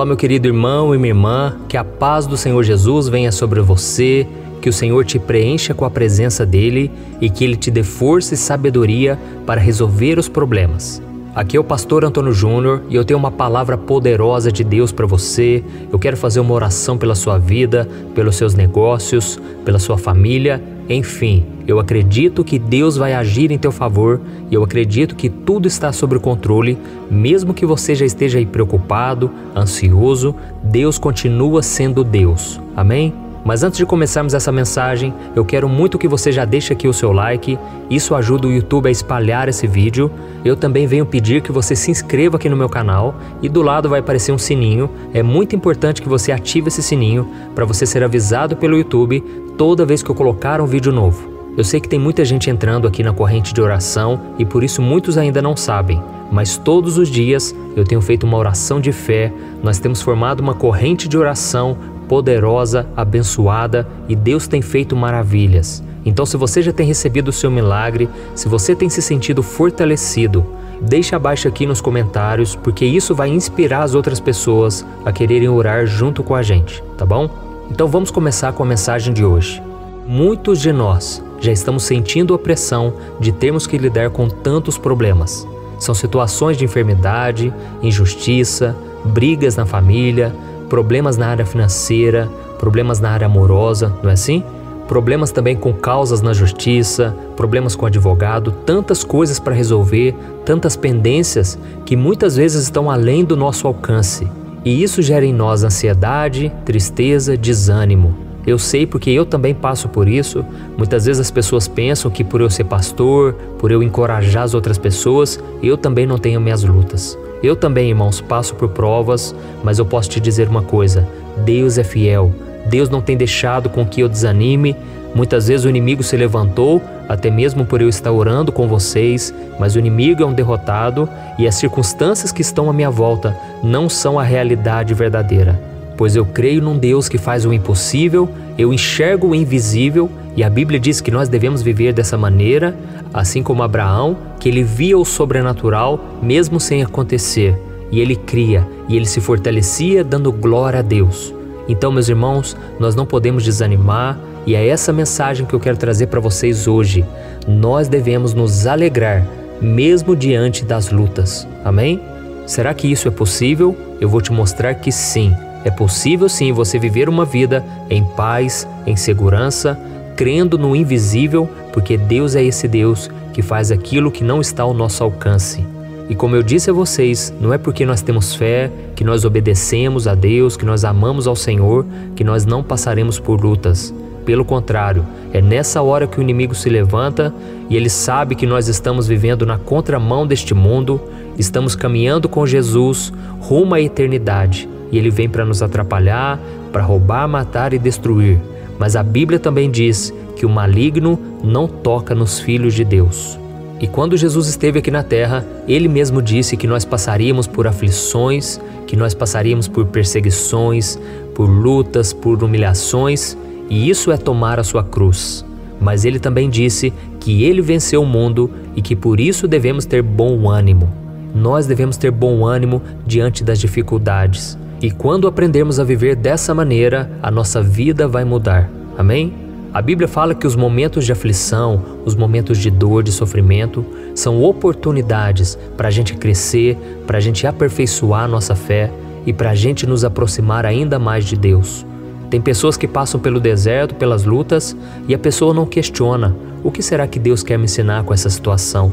Olá, meu querido irmão e minha irmã, que a paz do Senhor Jesus venha sobre você, que o Senhor te preencha com a presença dEle e que Ele te dê força e sabedoria para resolver os problemas. Aqui é o pastor Antônio Júnior e eu tenho uma palavra poderosa de Deus para você. Eu quero fazer uma oração pela sua vida, pelos seus negócios, pela sua família, enfim. Eu acredito que Deus vai agir em teu favor e eu acredito que tudo está sob controle, mesmo que você já esteja aí preocupado, ansioso, Deus continua sendo Deus. Amém? Mas antes de começarmos essa mensagem, eu quero muito que você já deixe aqui o seu like, isso ajuda o YouTube a espalhar esse vídeo. Eu também venho pedir que você se inscreva aqui no meu canal e do lado vai aparecer um sininho. É muito importante que você ative esse sininho para você ser avisado pelo YouTube toda vez que eu colocar um vídeo novo. Eu sei que tem muita gente entrando aqui na corrente de oração e por isso muitos ainda não sabem. Mas todos os dias eu tenho feito uma oração de fé, nós temos formado uma corrente de oração poderosa, abençoada e Deus tem feito maravilhas. Então, se você já tem recebido o seu milagre, se você tem se sentido fortalecido, deixa abaixo aqui nos comentários, porque isso vai inspirar as outras pessoas a quererem orar junto com a gente, tá bom? Então vamos começar com a mensagem de hoje. Muitos de nós já estamos sentindo a pressão de termos que lidar com tantos problemas. São situações de enfermidade, injustiça, brigas na família, problemas na área financeira, problemas na área amorosa, não é assim? Problemas também com causas na justiça, problemas com advogado, tantas coisas para resolver, tantas pendências que muitas vezes estão além do nosso alcance. E isso gera em nós ansiedade, tristeza, desânimo. Eu sei porque eu também passo por isso. Muitas vezes as pessoas pensam que por eu ser pastor, por eu encorajar as outras pessoas, eu também não tenho minhas lutas. Eu também, irmãos, passo por provas, mas eu posso te dizer uma coisa, Deus é fiel. Deus não tem deixado com que eu desanime. Muitas vezes o inimigo se levantou, até mesmo por eu estar orando com vocês, mas o inimigo é um derrotado e as circunstâncias que estão à minha volta não são a realidade verdadeira. Pois eu creio num Deus que faz o impossível, eu enxergo o invisível e a Bíblia diz que nós devemos viver dessa maneira, assim como Abraão, que ele via o sobrenatural mesmo sem acontecer, e ele cria, e ele se fortalecia dando glória a Deus. Então, meus irmãos, nós não podemos desanimar e é essa mensagem que eu quero trazer para vocês hoje. Nós devemos nos alegrar, mesmo diante das lutas. Amém? Será que isso é possível? Eu vou te mostrar que sim. É possível sim você viver uma vida em paz, em segurança, crendo no invisível, porque Deus é esse Deus que faz aquilo que não está ao nosso alcance. E como eu disse a vocês, não é porque nós temos fé, que nós obedecemos a Deus, que nós amamos ao Senhor, que nós não passaremos por lutas. Pelo contrário, é nessa hora que o inimigo se levanta e ele sabe que nós estamos vivendo na contramão deste mundo, estamos caminhando com Jesus rumo à eternidade. E ele vem para nos atrapalhar, para roubar, matar e destruir. Mas a Bíblia também diz que o maligno não toca nos filhos de Deus. E quando Jesus esteve aqui na terra, ele mesmo disse que nós passaríamos por aflições, que nós passaríamos por perseguições, por lutas, por humilhações, e isso é tomar a sua cruz. Mas ele também disse que ele venceu o mundo e que por isso devemos ter bom ânimo. Nós devemos ter bom ânimo diante das dificuldades. E quando aprendermos a viver dessa maneira, a nossa vida vai mudar. Amém? A Bíblia fala que os momentos de aflição, os momentos de dor, de sofrimento, são oportunidades para a gente crescer, para a gente aperfeiçoar a nossa fé e para a gente nos aproximar ainda mais de Deus. Tem pessoas que passam pelo deserto, pelas lutas, e a pessoa não questiona: o que será que Deus quer me ensinar com essa situação?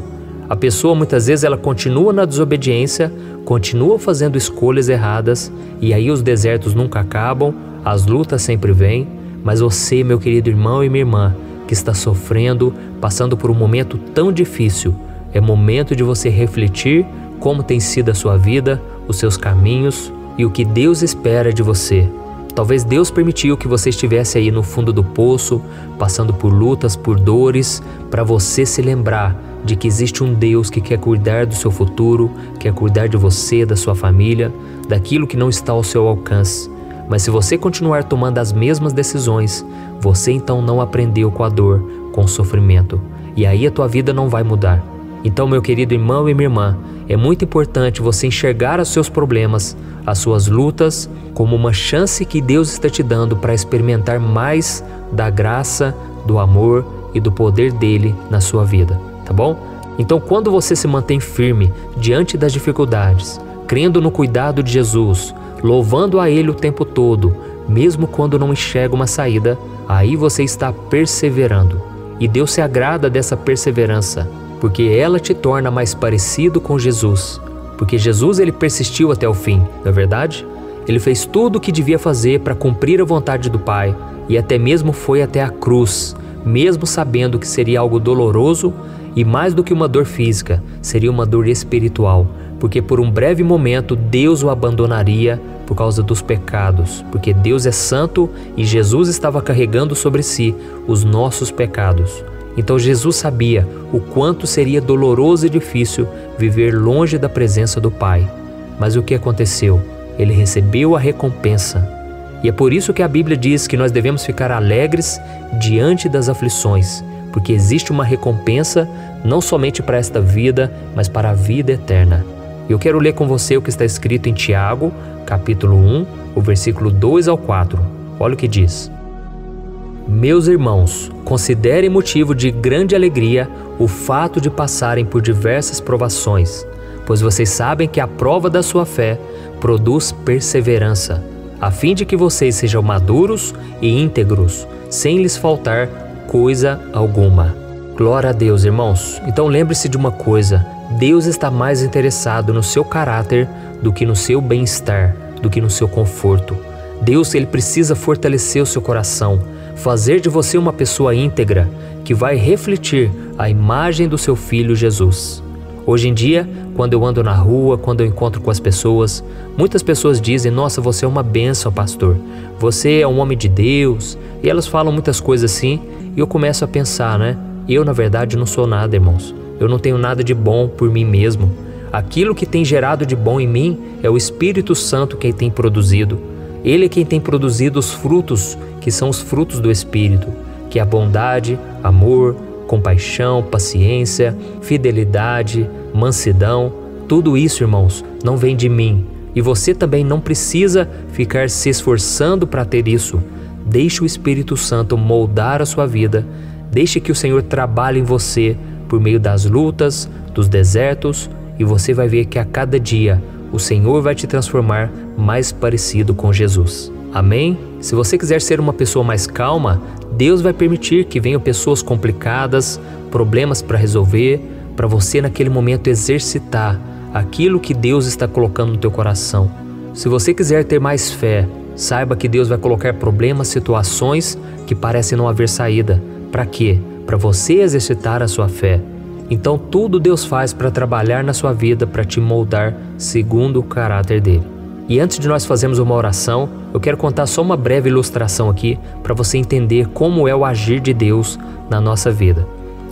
A pessoa muitas vezes ela continua na desobediência, continua fazendo escolhas erradas e aí os desertos nunca acabam, as lutas sempre vêm, mas você, meu querido irmão e minha irmã, que está sofrendo, passando por um momento tão difícil, é momento de você refletir como tem sido a sua vida, os seus caminhos e o que Deus espera de você. Talvez Deus permitiu que você estivesse aí no fundo do poço, passando por lutas, por dores, para você se lembrar de que existe um Deus que quer cuidar do seu futuro, quer cuidar de você, da sua família, daquilo que não está ao seu alcance. Mas se você continuar tomando as mesmas decisões, você então não aprendeu com a dor, com o sofrimento. E aí a tua vida não vai mudar. Então, meu querido irmão e minha irmã, é muito importante você enxergar os seus problemas, as suas lutas como uma chance que Deus está te dando para experimentar mais da graça, do amor e do poder dele na sua vida, tá bom? Então, quando você se mantém firme diante das dificuldades, crendo no cuidado de Jesus, louvando a Ele o tempo todo, mesmo quando não enxerga uma saída, aí você está perseverando. E Deus se agrada dessa perseverança, porque ela te torna mais parecido com Jesus. Porque Jesus, ele persistiu até o fim, não é verdade? Ele fez tudo o que devia fazer para cumprir a vontade do Pai e até mesmo foi até a cruz, mesmo sabendo que seria algo doloroso e mais do que uma dor física, seria uma dor espiritual, porque por um breve momento Deus o abandonaria por causa dos pecados, porque Deus é santo e Jesus estava carregando sobre si os nossos pecados. Então Jesus sabia o quanto seria doloroso e difícil viver longe da presença do Pai. Mas o que aconteceu? Ele recebeu a recompensa. E é por isso que a Bíblia diz que nós devemos ficar alegres diante das aflições, porque existe uma recompensa não somente para esta vida, mas para a vida eterna. Eu quero ler com você o que está escrito em Tiago, capítulo 1, o versículo 2 ao 4. Olha o que diz. Meus irmãos, considerem motivo de grande alegria o fato de passarem por diversas provações, pois vocês sabem que a prova da sua fé produz perseverança, a fim de que vocês sejam maduros e íntegros, sem lhes faltar coisa alguma. Glória a Deus, irmãos. Então lembre-se de uma coisa, Deus está mais interessado no seu caráter do que no seu bem-estar, do que no seu conforto. Deus, ele precisa fortalecer o seu coração, fazer de você uma pessoa íntegra, que vai refletir a imagem do seu Filho Jesus. Hoje em dia, quando eu ando na rua, quando eu encontro com as pessoas, muitas pessoas dizem, nossa, você é uma bênção, pastor, você é um homem de Deus, e elas falam muitas coisas assim, e eu começo a pensar, né? Eu, na verdade, não sou nada, irmãos. Eu não tenho nada de bom por mim mesmo. Aquilo que tem gerado de bom em mim é o Espírito Santo quem tem produzido. Ele é quem tem produzido os frutos, que são os frutos do Espírito, que é a bondade, amor, compaixão, paciência, fidelidade, mansidão. Tudo isso, irmãos, não vem de mim. E você também não precisa ficar se esforçando para ter isso. Deixe o Espírito Santo moldar a sua vida. Deixe que o Senhor trabalhe em você por meio das lutas, dos desertos, e você vai ver que a cada dia o Senhor vai te transformar mais parecido com Jesus. Amém? Se você quiser ser uma pessoa mais calma, Deus vai permitir que venham pessoas complicadas, problemas para resolver, para você naquele momento exercitar aquilo que Deus está colocando no teu coração. Se você quiser ter mais fé, saiba que Deus vai colocar problemas, situações que parecem não haver saída. Para quê? Para você exercitar a sua fé. Então tudo Deus faz para trabalhar na sua vida, para te moldar segundo o caráter dele. E antes de nós fazermos uma oração, eu quero contar só uma breve ilustração aqui para você entender como é o agir de Deus na nossa vida.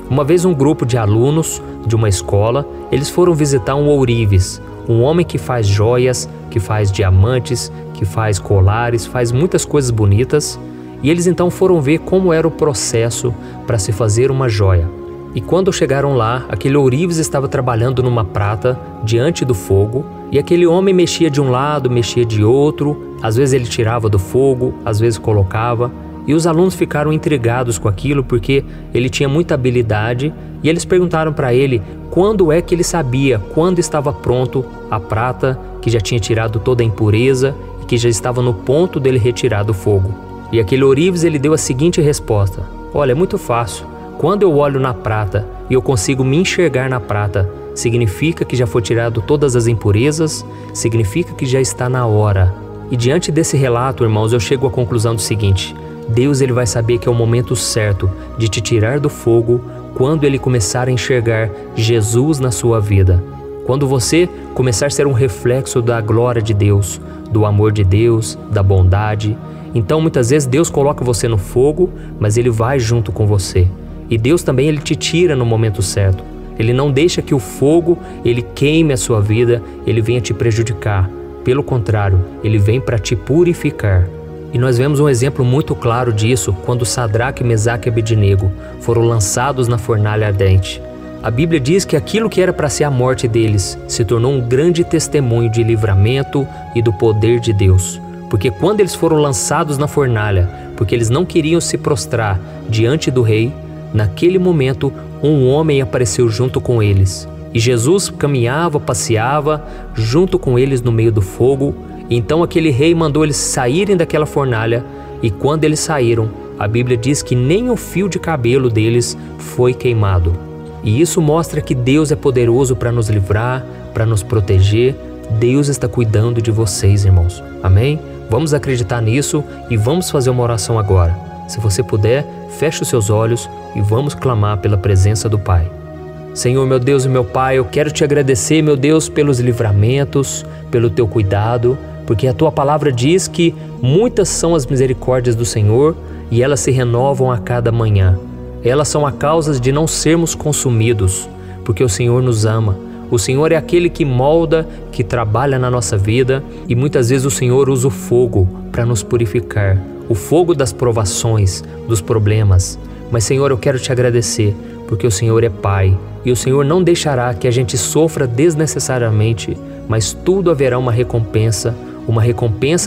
Uma vez um grupo de alunos de uma escola, eles foram visitar um ourives, um homem que faz joias, que faz diamantes, que faz colares, faz muitas coisas bonitas. E eles então foram ver como era o processo para se fazer uma joia. E quando chegaram lá, aquele ourives estava trabalhando numa prata diante do fogo, e aquele homem mexia de um lado, mexia de outro, às vezes ele tirava do fogo, às vezes colocava, e os alunos ficaram intrigados com aquilo porque ele tinha muita habilidade, e eles perguntaram para ele quando é que ele sabia quando estava pronto a prata, que já tinha tirado toda a impureza e que já estava no ponto dele retirar do fogo. E aquele ourives, ele deu a seguinte resposta: olha, é muito fácil. Quando eu olho na prata e eu consigo me enxergar na prata, significa que já foi tirado todas as impurezas, significa que já está na hora. E diante desse relato, irmãos, eu chego à conclusão do seguinte: Deus, ele vai saber que é o momento certo de te tirar do fogo quando ele começar a enxergar Jesus na sua vida. Quando você começar a ser um reflexo da glória de Deus, do amor de Deus, da bondade. Então muitas vezes Deus coloca você no fogo, mas ele vai junto com você. E Deus também, ele te tira no momento certo. Ele não deixa que o fogo, ele queime a sua vida, ele venha te prejudicar. Pelo contrário, ele vem para te purificar. E nós vemos um exemplo muito claro disso quando Sadraque, Mesaque e Abednego foram lançados na fornalha ardente. A Bíblia diz que aquilo que era para ser a morte deles se tornou um grande testemunho de livramento e do poder de Deus. Porque quando eles foram lançados na fornalha, porque eles não queriam se prostrar diante do rei, naquele momento um homem apareceu junto com eles. E Jesus caminhava, passeava junto com eles no meio do fogo. Então aquele rei mandou eles saírem daquela fornalha, e quando eles saíram, a Bíblia diz que nem o fio de cabelo deles foi queimado. E isso mostra que Deus é poderoso para nos livrar, para nos proteger. Deus está cuidando de vocês, irmãos. Amém? Vamos acreditar nisso e vamos fazer uma oração agora. Se você puder, feche os seus olhos e vamos clamar pela presença do Pai. Senhor, meu Deus e meu Pai, eu quero te agradecer, meu Deus, pelos livramentos, pelo teu cuidado, porque a tua palavra diz que muitas são as misericórdias do Senhor e elas se renovam a cada manhã. Elas são a causa de não sermos consumidos, porque o Senhor nos ama. O Senhor é aquele que molda, que trabalha na nossa vida, e muitas vezes o Senhor usa o fogo para nos purificar, o fogo das provações, dos problemas. Mas, Senhor, eu quero te agradecer, porque o Senhor é Pai, e o Senhor não deixará que a gente sofra desnecessariamente, mas tudo haverá uma recompensa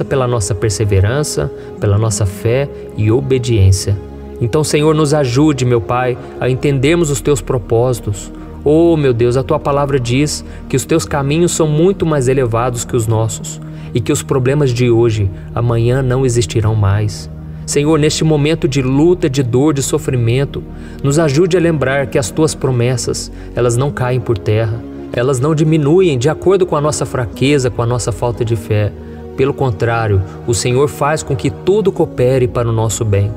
pela nossa perseverança, pela nossa fé e obediência. Então, Senhor, nos ajude, meu Pai, a entendermos os teus propósitos. Oh, meu Deus, a tua palavra diz que os teus caminhos são muito mais elevados que os nossos e que os problemas de hoje, amanhã não existirão mais. Senhor, neste momento de luta, de dor, de sofrimento, nos ajude a lembrar que as tuas promessas, elas não caem por terra, elas não diminuem de acordo com a nossa fraqueza, com a nossa falta de fé. Pelo contrário, o Senhor faz com que tudo coopere para o nosso bem.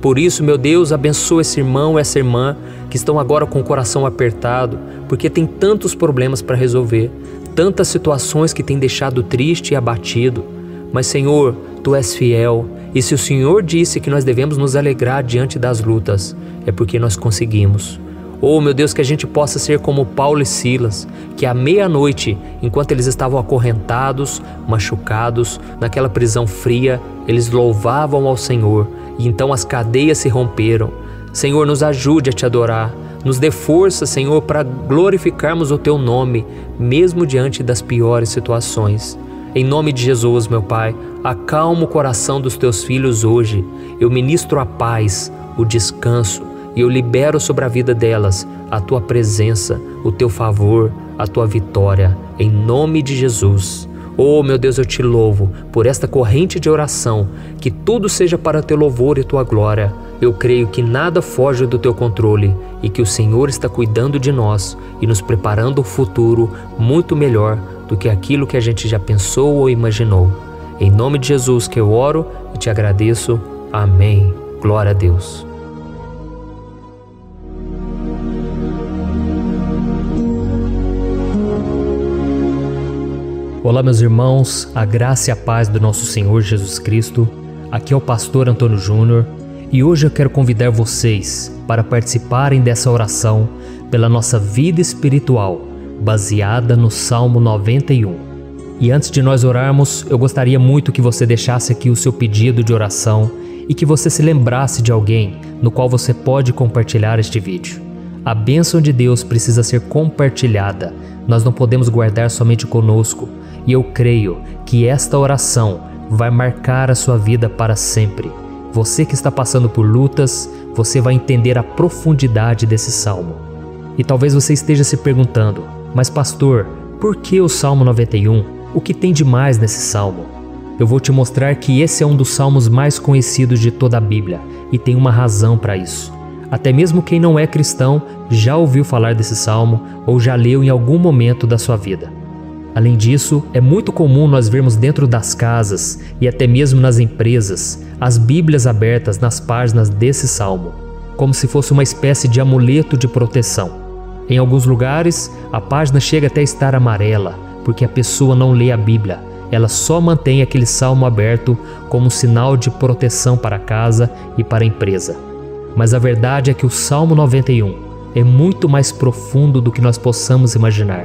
Por isso, meu Deus, abençoa esse irmão, essa irmã que estão agora com o coração apertado, porque tem tantos problemas para resolver, tantas situações que têm deixado triste e abatido. Mas, Senhor, Tu és fiel, e se o Senhor disse que nós devemos nos alegrar diante das lutas, é porque nós conseguimos. Oh, meu Deus, que a gente possa ser como Paulo e Silas, que à meia-noite, enquanto eles estavam acorrentados, machucados, naquela prisão fria, eles louvavam ao Senhor, e então as cadeias se romperam. Senhor, nos ajude a Te adorar, nos dê força, Senhor, para glorificarmos o Teu nome, mesmo diante das piores situações. Em nome de Jesus, meu Pai, acalma o coração dos Teus filhos hoje. Eu ministro a paz, o descanso, e eu libero sobre a vida delas a Tua presença, o Teu favor, a Tua vitória, em nome de Jesus. Oh, meu Deus, eu Te louvo por esta corrente de oração, que tudo seja para Teu louvor e Tua glória. Eu creio que nada foge do Teu controle e que o Senhor está cuidando de nós e nos preparando um futuro muito melhor do que aquilo que a gente já pensou ou imaginou. Em nome de Jesus que eu oro e Te agradeço. Amém. Glória a Deus. Olá, meus irmãos, a graça e a paz do nosso Senhor Jesus Cristo. Aqui é o pastor Antônio Júnior e hoje eu quero convidar vocês para participarem dessa oração pela nossa vida espiritual, baseada no Salmo 91. E antes de nós orarmos, eu gostaria muito que você deixasse aqui o seu pedido de oração e que você se lembrasse de alguém no qual você pode compartilhar este vídeo. A bênção de Deus precisa ser compartilhada, nós não podemos guardar somente conosco. E eu creio que esta oração vai marcar a sua vida para sempre. Você que está passando por lutas, você vai entender a profundidade desse salmo. E talvez você esteja se perguntando, mas pastor, por que o Salmo 91? O que tem de mais nesse salmo? Eu vou te mostrar que esse é um dos salmos mais conhecidos de toda a Bíblia e tem uma razão para isso. Até mesmo quem não é cristão já ouviu falar desse salmo ou já leu em algum momento da sua vida. Além disso, é muito comum nós vermos dentro das casas e até mesmo nas empresas as Bíblias abertas nas páginas desse salmo, como se fosse uma espécie de amuleto de proteção. Em alguns lugares, a página chega até a estar amarela, porque a pessoa não lê a Bíblia, ela só mantém aquele salmo aberto como um sinal de proteção para a casa e para a empresa. Mas a verdade é que o Salmo 91 é muito mais profundo do que nós possamos imaginar.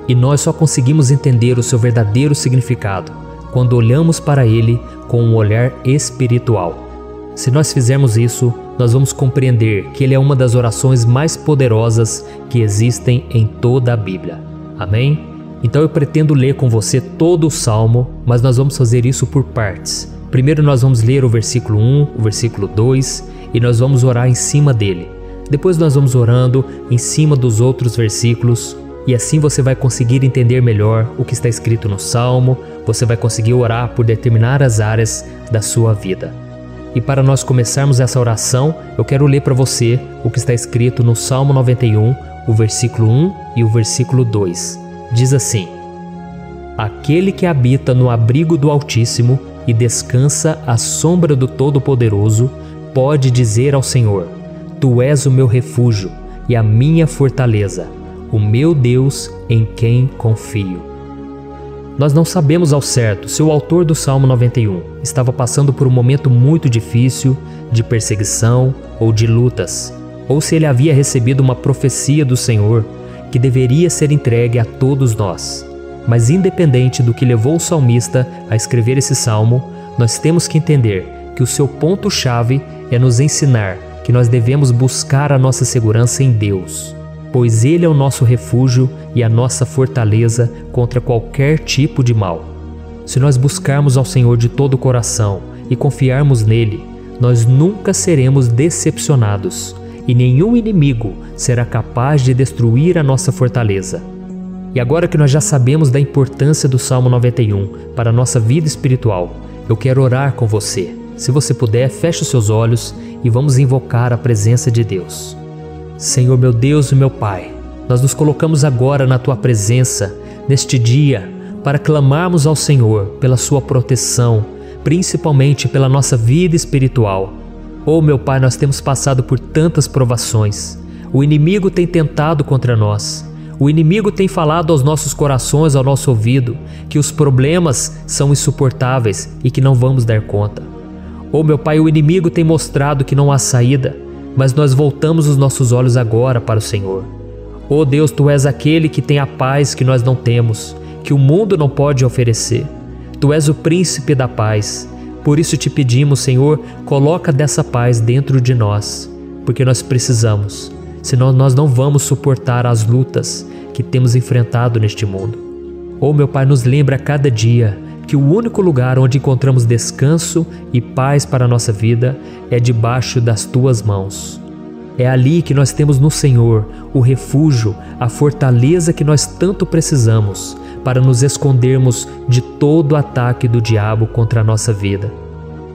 E nós só conseguimos entender o seu verdadeiro significado quando olhamos para ele com um olhar espiritual. Se nós fizermos isso, nós vamos compreender que ele é uma das orações mais poderosas que existem em toda a Bíblia. Amém? Então eu pretendo ler com você todo o Salmo, mas nós vamos fazer isso por partes. Primeiro nós vamos ler o versículo 1, o versículo 2 e nós vamos orar em cima dele. Depois nós vamos orando em cima dos outros versículos e assim você vai conseguir entender melhor o que está escrito no Salmo, você vai conseguir orar por determinadas áreas da sua vida. E para nós começarmos essa oração, eu quero ler para você o que está escrito no Salmo 91, o versículo 1 e o versículo 2. Diz assim: Aquele que habita no abrigo do Altíssimo e descansa à sombra do Todo-Poderoso, pode dizer ao Senhor: Tu és o meu refúgio e a minha fortaleza, o meu Deus em quem confio. Nós não sabemos ao certo se o autor do Salmo 91 estava passando por um momento muito difícil, de perseguição ou de lutas, ou se ele havia recebido uma profecia do Senhor que deveria ser entregue a todos nós. Mas independente do que levou o salmista a escrever esse salmo, nós temos que entender que o seu ponto-chave é nos ensinar que nós devemos buscar a nossa segurança em Deus, pois Ele é o nosso refúgio e a nossa fortaleza contra qualquer tipo de mal. Se nós buscarmos ao Senhor de todo o coração e confiarmos nele, nós nunca seremos decepcionados e nenhum inimigo será capaz de destruir a nossa fortaleza. E agora que nós já sabemos da importância do Salmo 91 para a nossa vida espiritual, eu quero orar com você. Se você puder, feche os seus olhos e vamos invocar a presença de Deus. Senhor meu Deus e meu Pai, nós nos colocamos agora na Tua presença, neste dia, para clamarmos ao Senhor pela Sua proteção, principalmente pela nossa vida espiritual. Oh meu Pai, nós temos passado por tantas provações. O inimigo tem tentado contra nós. O inimigo tem falado aos nossos corações, ao nosso ouvido, que os problemas são insuportáveis e que não vamos dar conta. Oh meu Pai, o inimigo tem mostrado que não há saída, mas nós voltamos os nossos olhos agora para o Senhor. Oh Deus, Tu és aquele que tem a paz que nós não temos, que o mundo não pode oferecer. Tu és o príncipe da paz. Por isso te pedimos, Senhor, coloca dessa paz dentro de nós, porque nós precisamos, senão nós não vamos suportar as lutas que temos enfrentado neste mundo. Oh meu Pai, nos lembra a cada dia que o único lugar onde encontramos descanso e paz para a nossa vida é debaixo das Tuas mãos. É ali que nós temos no Senhor o refúgio, a fortaleza que nós tanto precisamos para nos escondermos de todo ataque do diabo contra a nossa vida.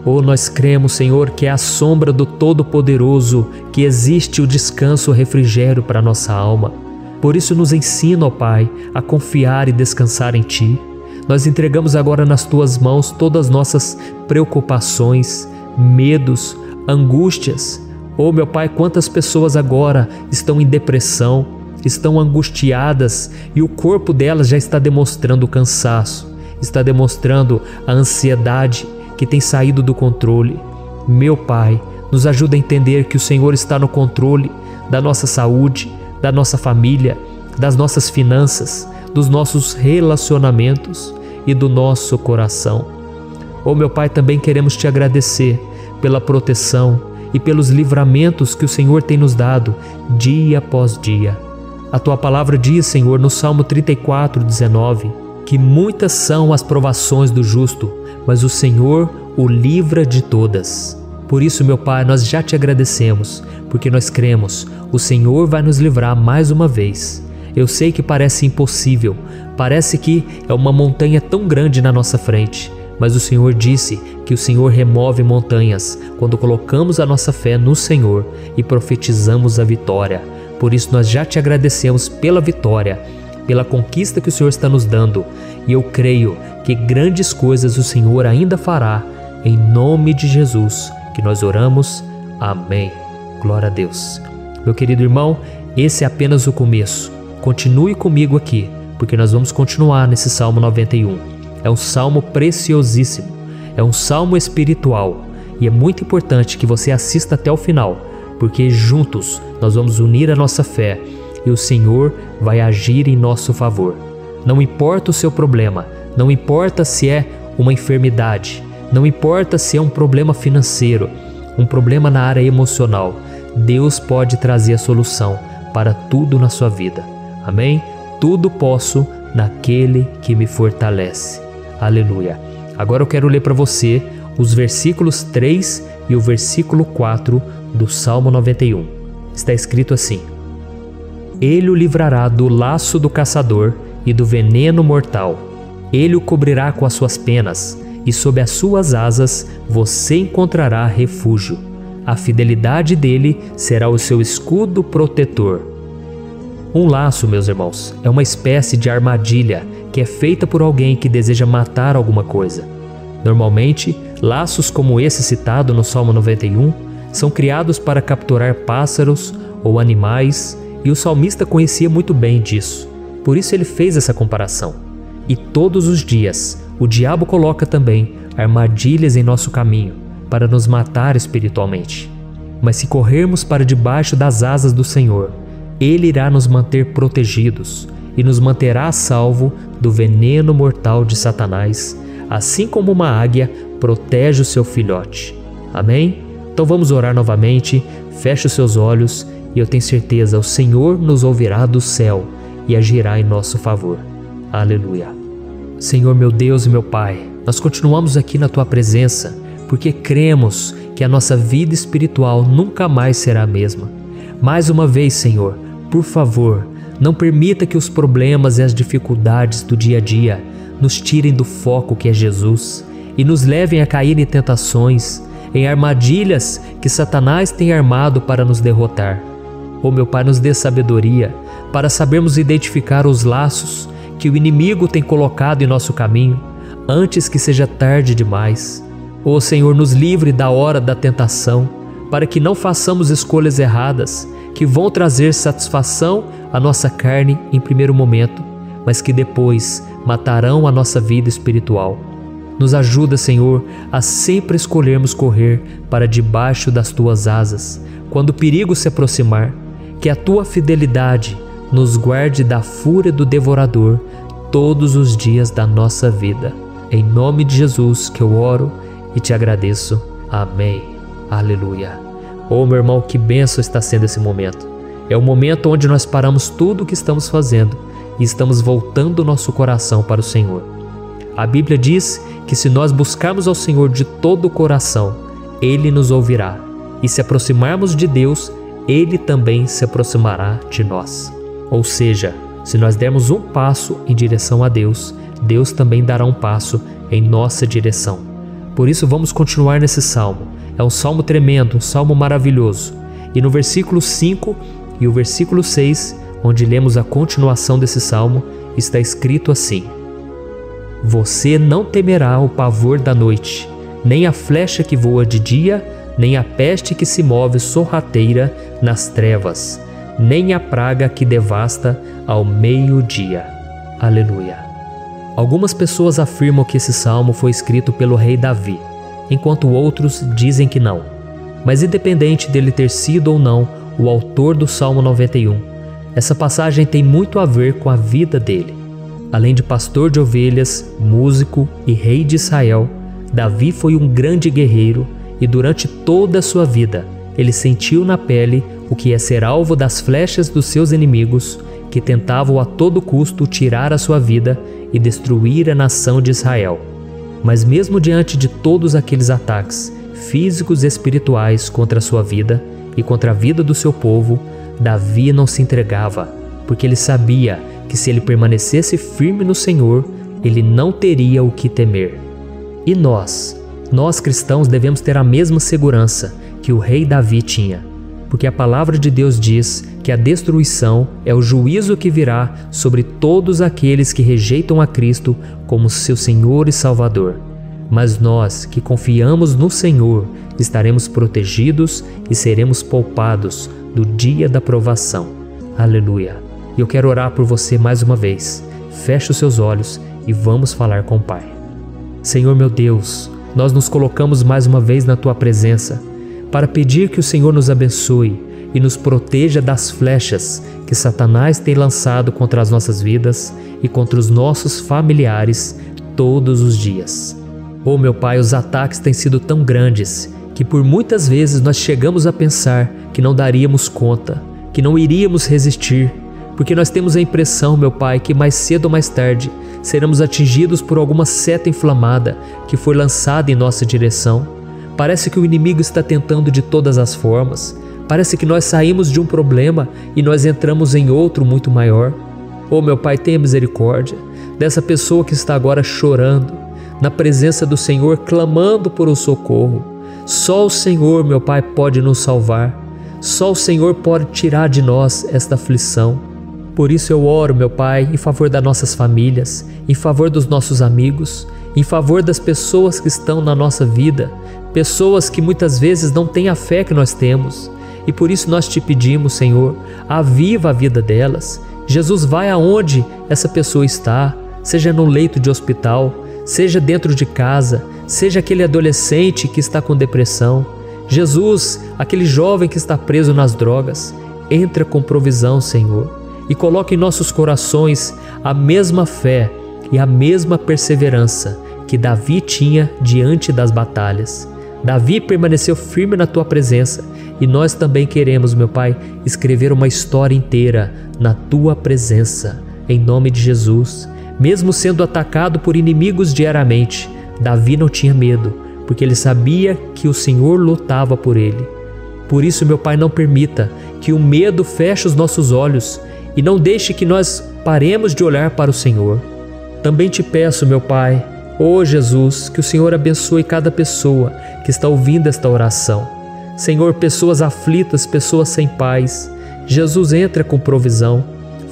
Oh, nós cremos, Senhor, que é à sombra do Todo-Poderoso que existe o descanso, o refrigério para a nossa alma. Por isso nos ensina, ó Pai, a confiar e descansar em Ti. Nós entregamos agora nas Tuas mãos todas as nossas preocupações, medos, angústias. Oh meu Pai, quantas pessoas agora estão em depressão, estão angustiadas e o corpo delas já está demonstrando cansaço, está demonstrando a ansiedade que tem saído do controle. Meu Pai, nos ajuda a entender que o Senhor está no controle da nossa saúde, da nossa família, das nossas finanças, dos nossos relacionamentos e do nosso coração. Oh meu Pai, também queremos Te agradecer pela proteção e pelos livramentos que o Senhor tem nos dado dia após dia. A Tua palavra diz, Senhor, no Salmo 34:19, que muitas são as provações do justo, mas o Senhor o livra de todas. Por isso, meu Pai, nós já Te agradecemos, porque nós cremos, o Senhor vai nos livrar mais uma vez. Eu sei que parece impossível, parece que é uma montanha tão grande na nossa frente, mas o Senhor disse que o Senhor remove montanhas quando colocamos a nossa fé no Senhor e profetizamos a vitória. Por isso nós já Te agradecemos pela vitória, pela conquista que o Senhor está nos dando, e eu creio que grandes coisas o Senhor ainda fará, em nome de Jesus, que nós oramos. Amém. Glória a Deus. Meu querido irmão, esse é apenas o começo. Continue comigo aqui, porque nós vamos continuar nesse Salmo 91. É um salmo preciosíssimo, é um salmo espiritual, e é muito importante que você assista até o final, porque juntos nós vamos unir a nossa fé e o Senhor vai agir em nosso favor. Não importa o seu problema, não importa se é uma enfermidade, não importa se é um problema financeiro um problema na área emocional, Deus pode trazer a solução para tudo na sua vida. Amém? Tudo posso naquele que me fortalece. Aleluia. Agora eu quero ler para você os versículos 3 e o versículo 4 do Salmo 91. Está escrito assim: Ele o livrará do laço do caçador e do veneno mortal. Ele o cobrirá com as suas penas, e sob as suas asas você encontrará refúgio. A fidelidade dele será o seu escudo protetor. Um laço, meus irmãos, é uma espécie de armadilha que é feita por alguém que deseja matar alguma coisa. Normalmente, laços como esse citado no Salmo 91 são criados para capturar pássaros ou animais, e o salmista conhecia muito bem disso. Por isso ele fez essa comparação. E todos os dias, o diabo coloca também armadilhas em nosso caminho para nos matar espiritualmente. Mas se corrermos para debaixo das asas do Senhor, Ele irá nos manter protegidos e nos manterá a salvo do veneno mortal de Satanás, assim como uma águia protege o seu filhote. Amém? Então vamos orar novamente, feche os seus olhos e eu tenho certeza, o Senhor nos ouvirá do céu e agirá em nosso favor. Aleluia. Senhor, meu Deus e meu Pai, nós continuamos aqui na Tua presença porque cremos que a nossa vida espiritual nunca mais será a mesma. Mais uma vez, Senhor, por favor, não permita que os problemas e as dificuldades do dia a dia nos tirem do foco que é Jesus e nos levem a cair em tentações, em armadilhas que Satanás tem armado para nos derrotar. Oh, meu Pai, nos dê sabedoria para sabermos identificar os laços que o inimigo tem colocado em nosso caminho antes que seja tarde demais. Oh, Senhor, nos livre da hora da tentação, para que não façamos escolhas erradas que vão trazer satisfação à nossa carne em primeiro momento, mas que depois matarão a nossa vida espiritual. Nos ajuda, Senhor, a sempre escolhermos correr para debaixo das Tuas asas, quando o perigo se aproximar. Que a Tua fidelidade nos guarde da fúria do devorador todos os dias da nossa vida. Em nome de Jesus que eu oro e te agradeço. Amém. Aleluia. Oh, meu irmão, que bênção está sendo esse momento. É o momento onde nós paramos tudo o que estamos fazendo e estamos voltando o nosso coração para o Senhor. A Bíblia diz que se nós buscarmos ao Senhor de todo o coração, Ele nos ouvirá. E se aproximarmos de Deus, Ele também se aproximará de nós. Ou seja, se nós dermos um passo em direção a Deus, Deus também dará um passo em nossa direção. Por isso vamos continuar nesse salmo. É um salmo tremendo, um salmo maravilhoso. E no versículo 5 e o versículo 6, onde lemos a continuação desse salmo, está escrito assim: Você não temerá o pavor da noite, nem a flecha que voa de dia, nem a peste que se move sorrateira nas trevas, nem a praga que devasta ao meio-dia. Aleluia. Algumas pessoas afirmam que esse salmo foi escrito pelo rei Davi, enquanto outros dizem que não. Mas independente dele ter sido ou não o autor do Salmo 91, essa passagem tem muito a ver com a vida dele. Além de pastor de ovelhas, músico e rei de Israel, Davi foi um grande guerreiro e durante toda a sua vida ele sentiu na pele o que é ser alvo das flechas dos seus inimigos que tentavam a todo custo tirar a sua vida e destruir a nação de Israel. Mas mesmo diante de todos aqueles ataques físicos e espirituais contra a sua vida e contra a vida do seu povo, Davi não se entregava, porque ele sabia que se ele permanecesse firme no Senhor, ele não teria o que temer. E nós cristãos devemos ter a mesma segurança que o rei Davi tinha, porque a palavra de Deus diz que a destruição é o juízo que virá sobre todos aqueles que rejeitam a Cristo como seu Senhor e Salvador. Mas nós que confiamos no Senhor estaremos protegidos e seremos poupados do dia da provação. Aleluia. E eu quero orar por você mais uma vez. Feche os seus olhos e vamos falar com o Pai. Senhor meu Deus, nós nos colocamos mais uma vez na Tua presença para pedir que o Senhor nos abençoe e nos proteja das flechas que Satanás tem lançado contra as nossas vidas e contra os nossos familiares todos os dias. Oh meu Pai, os ataques têm sido tão grandes que por muitas vezes nós chegamos a pensar que não daríamos conta, que não iríamos resistir, porque nós temos a impressão, meu Pai, que mais cedo ou mais tarde seremos atingidos por alguma seta inflamada que foi lançada em nossa direção. Parece que o inimigo está tentando de todas as formas. Parece que nós saímos de um problema e nós entramos em outro muito maior. Oh, meu Pai, tenha misericórdia dessa pessoa que está agora chorando, na presença do Senhor, clamando por um socorro. Só o Senhor, meu Pai, pode nos salvar. Só o Senhor pode tirar de nós esta aflição. Por isso eu oro, meu Pai, em favor das nossas famílias, em favor dos nossos amigos, em favor das pessoas que estão na nossa vida, pessoas que muitas vezes não têm a fé que nós temos. E por isso nós te pedimos, Senhor, aviva a vida delas. Jesus, vai aonde essa pessoa está, seja no leito de hospital, seja dentro de casa, seja aquele adolescente que está com depressão. Jesus, aquele jovem que está preso nas drogas, entra com provisão, Senhor, e coloca em nossos corações a mesma fé e a mesma perseverança que Davi tinha diante das batalhas. Davi permaneceu firme na tua presença e nós também queremos, meu Pai, escrever uma história inteira na tua presença, em nome de Jesus. Mesmo sendo atacado por inimigos diariamente, Davi não tinha medo, porque ele sabia que o Senhor lutava por ele. Por isso, meu Pai, não permita que o medo feche os nossos olhos e não deixe que nós paremos de olhar para o Senhor. Também te peço, meu Pai, ó Jesus, que o Senhor abençoe cada pessoa que está ouvindo esta oração. Senhor, pessoas aflitas, pessoas sem paz. Jesus, entra com provisão.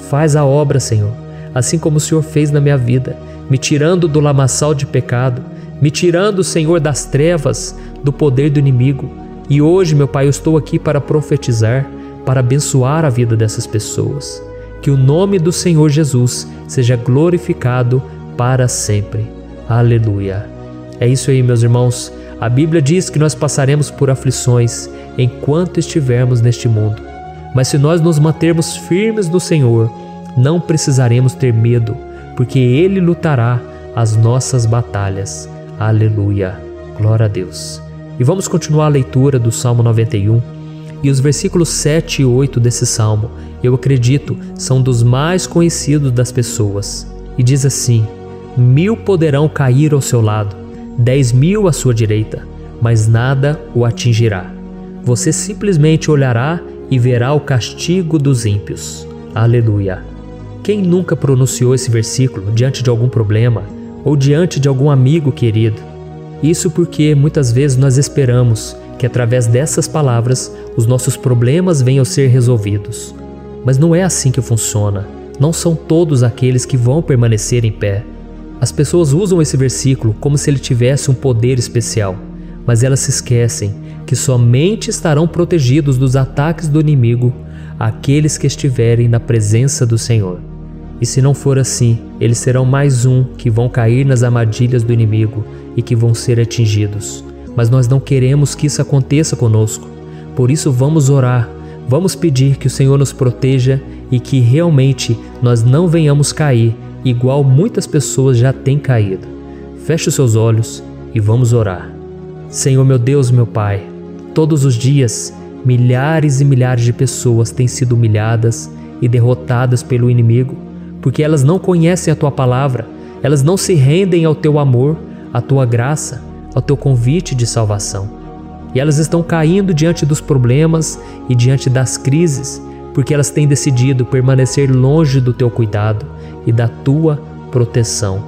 Faz a obra, Senhor, assim como o Senhor fez na minha vida, me tirando do lamaçal de pecado, me tirando, Senhor, das trevas, do poder do inimigo. E hoje, meu Pai, eu estou aqui para profetizar, para abençoar a vida dessas pessoas. Que o nome do Senhor Jesus seja glorificado para sempre. Aleluia. É isso aí, meus irmãos. A Bíblia diz que nós passaremos por aflições enquanto estivermos neste mundo. Mas se nós nos mantermos firmes no Senhor, não precisaremos ter medo, porque Ele lutará as nossas batalhas. Aleluia. Glória a Deus. E vamos continuar a leitura do Salmo 91. E os versículos 7 e 8 desse salmo, eu acredito, são dos mais conhecidos das pessoas. E diz assim: 1000 poderão cair ao seu lado, 10.000 à sua direita, mas nada o atingirá. Você simplesmente olhará e verá o castigo dos ímpios. Aleluia. Quem nunca pronunciou esse versículo diante de algum problema ou diante de algum amigo querido? Isso porque muitas vezes nós esperamos que através dessas palavras os nossos problemas venham a ser resolvidos. Mas não é assim que funciona. Não são todos aqueles que vão permanecer em pé. As pessoas usam esse versículo como se ele tivesse um poder especial, mas elas se esquecem que somente estarão protegidos dos ataques do inimigo aqueles que estiverem na presença do Senhor. E se não for assim, eles serão mais um que vão cair nas armadilhas do inimigo e que vão ser atingidos. Mas nós não queremos que isso aconteça conosco. Por isso vamos orar, vamos pedir que o Senhor nos proteja e que realmente nós não venhamos cair igual muitas pessoas já têm caído. Feche os seus olhos e vamos orar. Senhor, meu Deus, meu Pai, todos os dias milhares e milhares de pessoas têm sido humilhadas e derrotadas pelo inimigo, porque elas não conhecem a Tua palavra, elas não se rendem ao Teu amor, à Tua graça, ao Teu convite de salvação. E elas estão caindo diante dos problemas e diante das crises, porque elas têm decidido permanecer longe do Teu cuidado e da Tua proteção.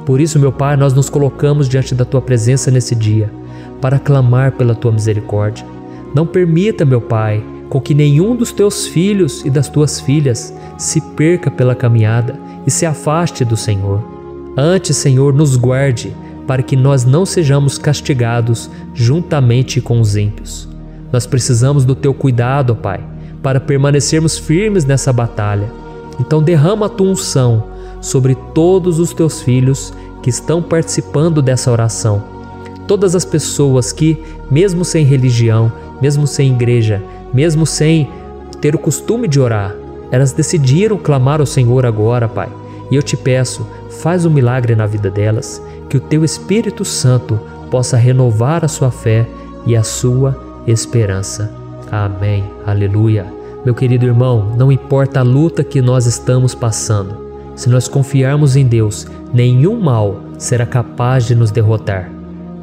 Por isso, meu Pai, nós nos colocamos diante da Tua presença nesse dia, para clamar pela Tua misericórdia. Não permita, meu Pai, com que nenhum dos Teus filhos e das Tuas filhas se perca pela caminhada e se afaste do Senhor. Antes, Senhor, nos guarde, para que nós não sejamos castigados juntamente com os ímpios. Nós precisamos do Teu cuidado, ó Pai, para permanecermos firmes nessa batalha. Então derrama a Tua unção sobre todos os Teus filhos que estão participando dessa oração. Todas as pessoas que, mesmo sem religião, mesmo sem igreja, mesmo sem ter o costume de orar, elas decidiram clamar ao Senhor agora, Pai. E eu te peço, faz um milagre na vida delas, que o Teu Espírito Santo possa renovar a sua fé, e a sua esperança. Amém. Aleluia. Meu querido irmão, não importa a luta que nós estamos passando, se nós confiarmos em Deus, nenhum mal será capaz de nos derrotar.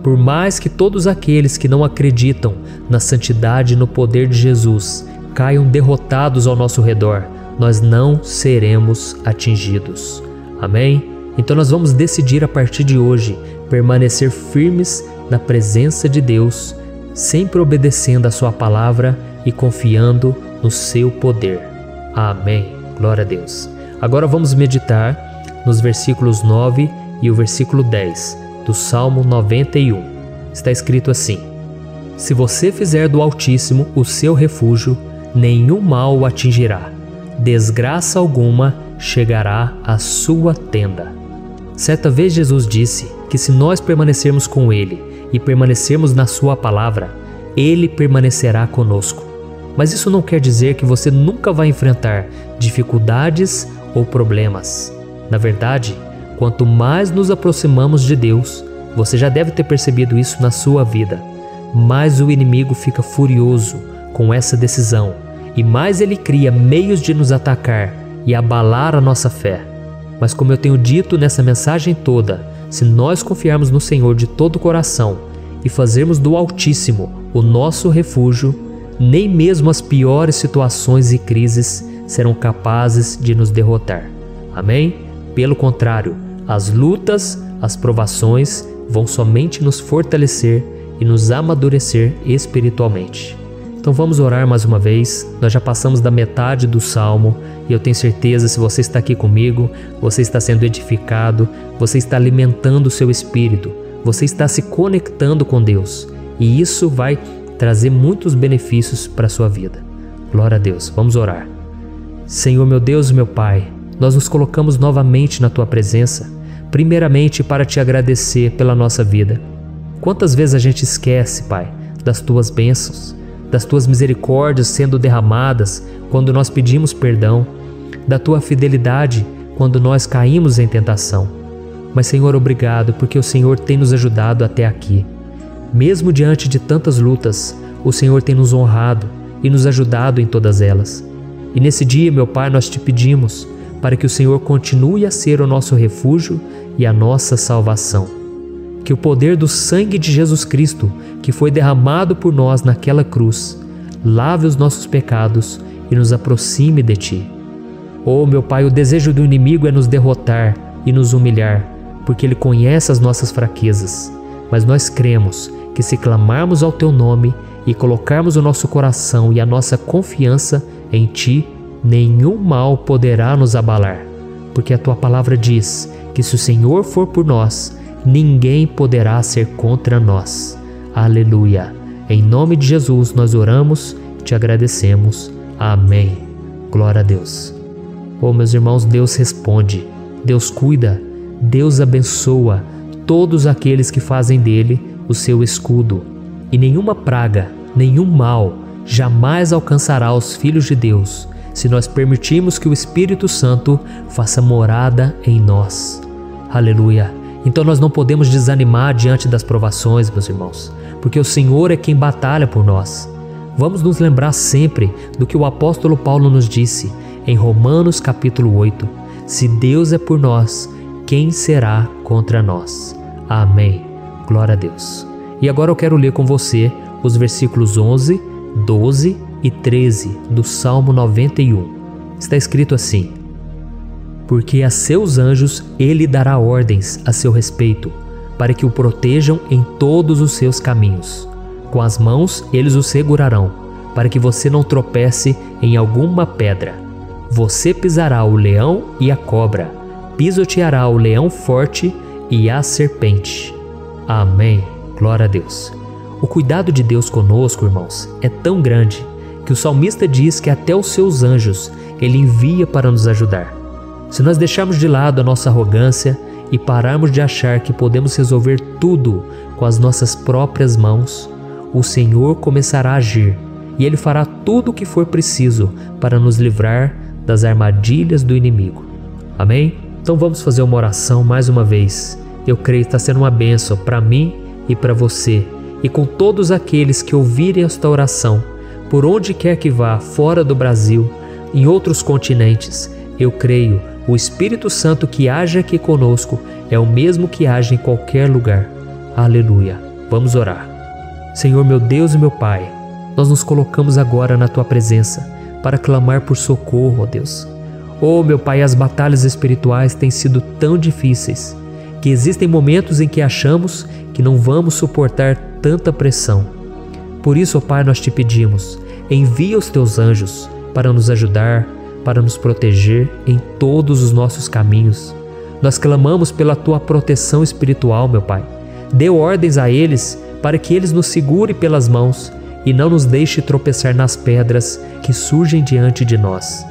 Por mais que todos aqueles que não acreditam na santidade e no poder de Jesus caiam derrotados ao nosso redor, nós não seremos atingidos. Amém? Então nós vamos decidir a partir de hoje permanecer firmes na presença de Deus, sempre obedecendo a sua palavra e confiando no seu poder. Amém. Glória a Deus. Agora vamos meditar nos versículos 9 e o versículo 10 do Salmo 91. Está escrito assim: Se você fizer do Altíssimo o seu refúgio, nenhum mal o atingirá, desgraça alguma chegará à sua tenda. Certa vez Jesus disse que se nós permanecermos com Ele e permanecermos na sua palavra, Ele permanecerá conosco. Mas isso não quer dizer que você nunca vai enfrentar dificuldades ou problemas. Na verdade, quanto mais nos aproximamos de Deus, você já deve ter percebido isso na sua vida, mais o inimigo fica furioso com essa decisão e mais ele cria meios de nos atacar e abalar a nossa fé. Mas como eu tenho dito nessa mensagem toda, se nós confiarmos no Senhor de todo o coração e fazermos do Altíssimo o nosso refúgio, nem mesmo as piores situações e crises serão capazes de nos derrotar. Amém? Pelo contrário, as lutas, as provações vão somente nos fortalecer e nos amadurecer espiritualmente. Então vamos orar mais uma vez. Nós já passamos da metade do Salmo e eu tenho certeza, se você está aqui comigo, você está sendo edificado, você está alimentando o seu espírito, você está se conectando com Deus e isso vai trazer muitos benefícios para a sua vida. Glória a Deus. Vamos orar. Senhor, meu Deus e meu Pai, nós nos colocamos novamente na Tua presença, primeiramente para Te agradecer pela nossa vida. Quantas vezes a gente esquece, Pai, das Tuas bênçãos, das Tuas misericórdias sendo derramadas quando nós pedimos perdão, da Tua fidelidade quando nós caímos em tentação. Mas, Senhor, obrigado, porque o Senhor tem nos ajudado até aqui. Mesmo diante de tantas lutas, o Senhor tem nos honrado e nos ajudado em todas elas. E nesse dia, meu Pai, nós Te pedimos para que o Senhor continue a ser o nosso refúgio e a nossa salvação. Que o poder do sangue de Jesus Cristo, que foi derramado por nós naquela cruz, lave os nossos pecados e nos aproxime de Ti. Oh, meu Pai, o desejo do inimigo é nos derrotar e nos humilhar, porque ele conhece as nossas fraquezas. Mas nós cremos que se clamarmos ao Teu nome e colocarmos o nosso coração e a nossa confiança em Ti, nenhum mal poderá nos abalar, porque a Tua palavra diz que se o Senhor for por nós, ninguém poderá ser contra nós. Aleluia! Em nome de Jesus nós oramos, Te agradecemos. Amém. Glória a Deus. Oh, meus irmãos, Deus responde, Deus cuida, Deus abençoa todos aqueles que fazem dele o seu escudo. E nenhuma praga, nenhum mal jamais alcançará os filhos de Deus, se nós permitirmos que o Espírito Santo faça morada em nós. Aleluia! Então nós não podemos desanimar diante das provações, meus irmãos, porque o Senhor é quem batalha por nós. Vamos nos lembrar sempre do que o apóstolo Paulo nos disse em Romanos capítulo 8. Se Deus é por nós, quem será contra nós? Amém. Glória a Deus. E agora eu quero ler com você os versículos 11, 12 e 13 do Salmo 91. Está escrito assim: Porque a seus anjos ele dará ordens a seu respeito, para que o protejam em todos os seus caminhos. Com as mãos eles o segurarão, para que você não tropece em alguma pedra. Você pisará o leão e a cobra, pisoteará o leão forte e a serpente. Amém. Glória a Deus. O cuidado de Deus conosco, irmãos, é tão grande que o salmista diz que até os seus anjos ele envia para nos ajudar. Se nós deixarmos de lado a nossa arrogância e pararmos de achar que podemos resolver tudo com as nossas próprias mãos, o Senhor começará a agir e Ele fará tudo o que for preciso para nos livrar das armadilhas do inimigo. Amém? Então vamos fazer uma oração mais uma vez. Eu creio que está sendo uma bênção para mim e para você. e com todos aqueles que ouvirem esta oração, por onde quer que vá, fora do Brasil, em outros continentes. Eu creio, o Espírito Santo que age aqui conosco é o mesmo que age em qualquer lugar. Aleluia. Vamos orar. Senhor, meu Deus e meu Pai, nós nos colocamos agora na Tua presença para clamar por socorro, ó Deus. Oh, meu Pai, as batalhas espirituais têm sido tão difíceis que existem momentos em que achamos que não vamos suportar tanta pressão. Por isso, ó Pai, nós te pedimos, envia os Teus anjos para nos ajudar, para nos proteger em todos os nossos caminhos. Nós clamamos pela Tua proteção espiritual, meu Pai. Dê ordens a eles para que eles nos segurem pelas mãos e não nos deixe tropeçar nas pedras que surgem diante de nós.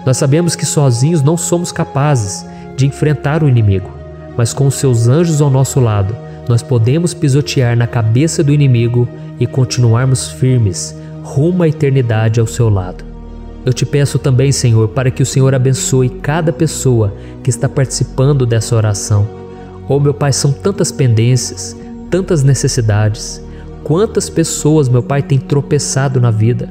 Nós sabemos que sozinhos não somos capazes de enfrentar o inimigo, mas com os Seus anjos ao nosso lado, nós podemos pisotear na cabeça do inimigo e continuarmos firmes rumo à eternidade ao Seu lado. Eu te peço também, Senhor, para que o Senhor abençoe cada pessoa que está participando dessa oração. Oh, meu Pai, são tantas pendências, tantas necessidades. Quantas pessoas, meu Pai, têm tropeçado na vida.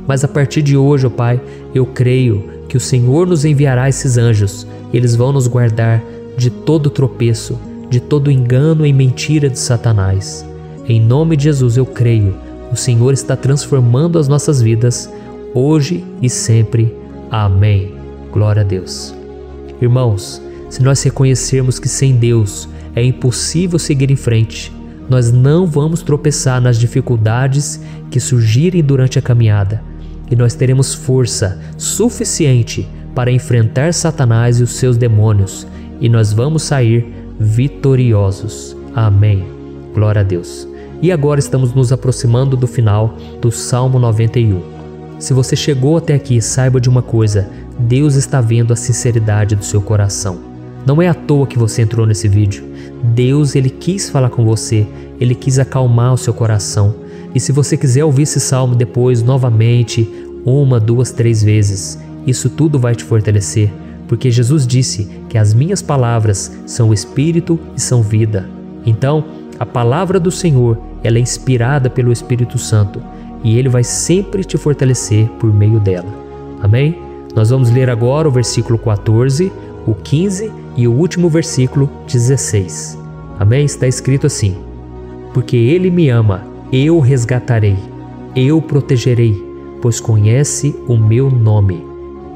Mas a partir de hoje, ó Pai, eu creio que o Senhor nos enviará esses anjos. Eles vão nos guardar de todo tropeço, de todo engano e mentira de Satanás. Em nome de Jesus eu creio. O Senhor está transformando as nossas vidas, hoje e sempre. Amém. Glória a Deus. Irmãos, se nós reconhecermos que sem Deus é impossível seguir em frente, nós não vamos tropeçar nas dificuldades que surgirem durante a caminhada, e nós teremos força suficiente para enfrentar Satanás e os seus demônios, e nós vamos sair vitoriosos. Amém. Glória a Deus. E agora estamos nos aproximando do final do Salmo 91. Se você chegou até aqui, saiba de uma coisa: Deus está vendo a sinceridade do seu coração. Não é à toa que você entrou nesse vídeo. Deus, Ele quis falar com você, Ele quis acalmar o seu coração. E se você quiser ouvir esse salmo depois, novamente, 1, 2, 3 vezes, isso tudo vai te fortalecer, porque Jesus disse que as minhas palavras são espírito e são vida. Então, a palavra do Senhor, ela é inspirada pelo Espírito Santo, e Ele vai sempre te fortalecer por meio dela. Amém? Nós vamos ler agora o versículo 14, o 15 e o último versículo 16. Amém? Está escrito assim: porque Ele me ama, eu o resgatarei, eu o protegerei, pois conhece o meu nome.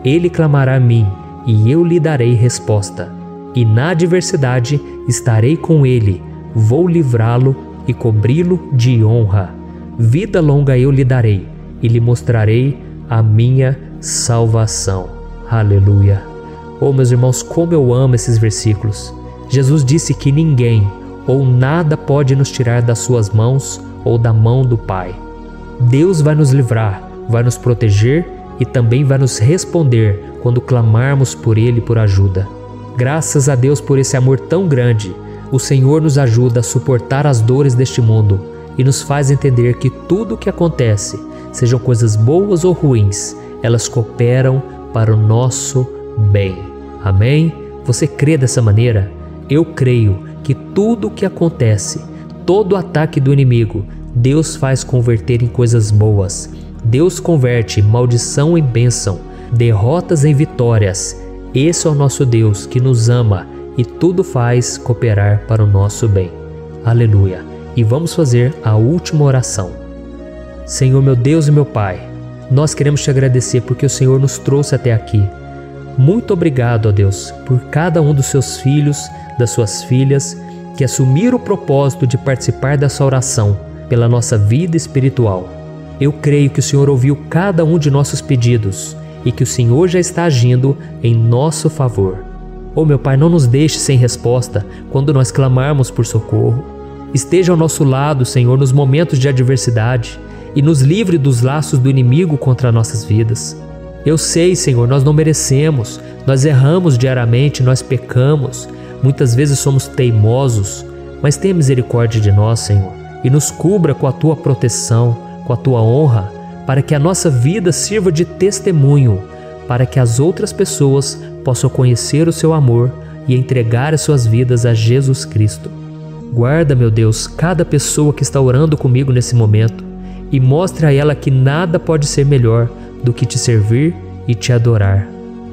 Ele clamará a mim, e eu lhe darei resposta. E na adversidade estarei com ele, vou livrá-lo e cobri-lo de honra. Vida longa eu lhe darei, e lhe mostrarei a minha salvação. Aleluia. Oh, meus irmãos, como eu amo esses versículos. Jesus disse que ninguém ou nada pode nos tirar das suas mãos ou da mão do Pai. Deus vai nos livrar, vai nos proteger e também vai nos responder quando clamarmos por Ele por ajuda. Graças a Deus por esse amor tão grande, o Senhor nos ajuda a suportar as dores deste mundo e nos faz entender que tudo o que acontece, sejam coisas boas ou ruins, elas cooperam para o nosso bem. Amém? Você crê dessa maneira? Eu creio que tudo o que acontece, todo ataque do inimigo, Deus faz converter em coisas boas. Deus converte maldição em bênção, derrotas em vitórias. Esse é o nosso Deus que nos ama e tudo faz cooperar para o nosso bem. Aleluia. E vamos fazer a última oração. Senhor, meu Deus e meu Pai, nós queremos te agradecer porque o Senhor nos trouxe até aqui. Muito obrigado, ó Deus, por cada um dos seus filhos, das suas filhas, que assumiram o propósito de participar dessa oração pela nossa vida espiritual. Eu creio que o Senhor ouviu cada um de nossos pedidos e que o Senhor já está agindo em nosso favor. Oh, meu Pai, não nos deixe sem resposta quando nós clamarmos por socorro. Esteja ao nosso lado, Senhor, nos momentos de adversidade e nos livre dos laços do inimigo contra nossas vidas. Eu sei, Senhor, nós não merecemos, nós erramos diariamente, nós pecamos, muitas vezes somos teimosos, mas tenha misericórdia de nós, Senhor, e nos cubra com a Tua proteção, com a Tua honra, para que a nossa vida sirva de testemunho, para que as outras pessoas possam conhecer o Seu amor e entregar as suas vidas a Jesus Cristo. Guarda, meu Deus, cada pessoa que está orando comigo nesse momento e mostre a ela que nada pode ser melhor do que te servir e te adorar.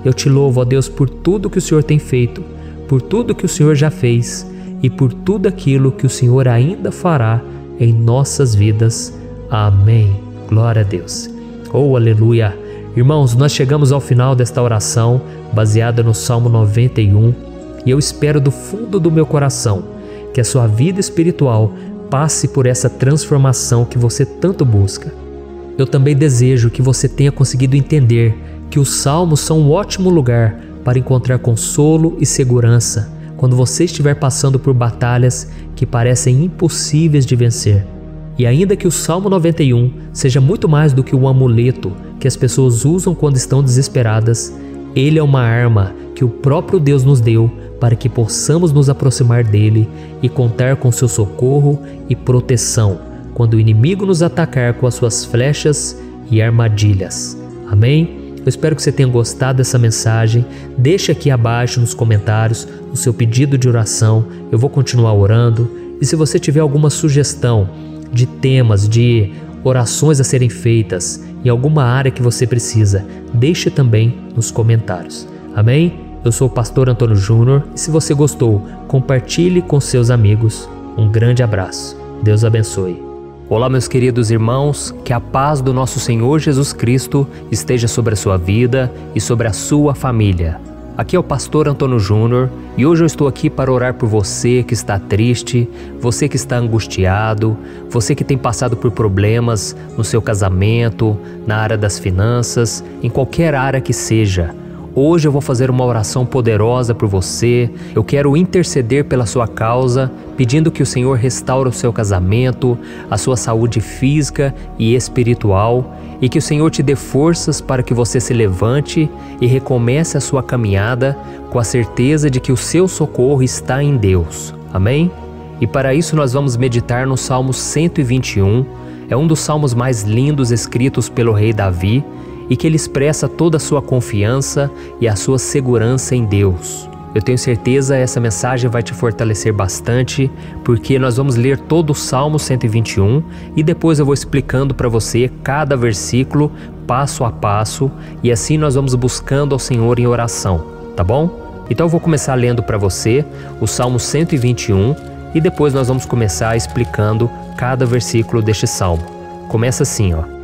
Eu te louvo, ó Deus, por tudo que o Senhor tem feito, por tudo que o Senhor já fez e por tudo aquilo que o Senhor ainda fará em nossas vidas. Amém. Glória a Deus. Oh, aleluia. Irmãos, nós chegamos ao final desta oração baseada no Salmo 91 e eu espero do fundo do meu coração que a sua vida espiritual passe por essa transformação que você tanto busca. Eu também desejo que você tenha conseguido entender que os salmos são um ótimo lugar para encontrar consolo e segurança quando você estiver passando por batalhas que parecem impossíveis de vencer. E ainda que o Salmo 91 seja muito mais do que um amuleto que as pessoas usam quando estão desesperadas, ele é uma arma que o próprio Deus nos deu para que possamos nos aproximar dele e contar com seu socorro e proteção quando o inimigo nos atacar com as suas flechas e armadilhas. Amém? Eu espero que você tenha gostado dessa mensagem. Deixe aqui abaixo nos comentários o seu pedido de oração. Eu vou continuar orando. E se você tiver alguma sugestão de temas, de orações a serem feitas em alguma área que você precisa, deixe também nos comentários. Amém? Eu sou o pastor Antônio Júnior e se você gostou, compartilhe com seus amigos. Um grande abraço. Deus abençoe. Olá, meus queridos irmãos, que a paz do nosso Senhor Jesus Cristo esteja sobre a sua vida e sobre a sua família. Aqui é o pastor Antônio Júnior e hoje eu estou aqui para orar por você que está triste, você que está angustiado, você que tem passado por problemas no seu casamento, na área das finanças, em qualquer área que seja. Hoje eu vou fazer uma oração poderosa por você. Eu quero interceder pela sua causa, pedindo que o Senhor restaure o seu casamento, a sua saúde física e espiritual, e que o Senhor te dê forças para que você se levante e recomece a sua caminhada com a certeza de que o seu socorro está em Deus. Amém? E para isso nós vamos meditar no Salmo 121. É um dos salmos mais lindos escritos pelo rei Davi, e que ele expressa toda a sua confiança e a sua segurança em Deus. Eu tenho certeza essa mensagem vai te fortalecer bastante, porque nós vamos ler todo o Salmo 121 e depois eu vou explicando para você cada versículo, passo a passo, e assim nós vamos buscando ao Senhor em oração, tá bom? Então eu vou começar lendo para você o Salmo 121 e depois nós vamos começar explicando cada versículo deste salmo. Começa assim, ó.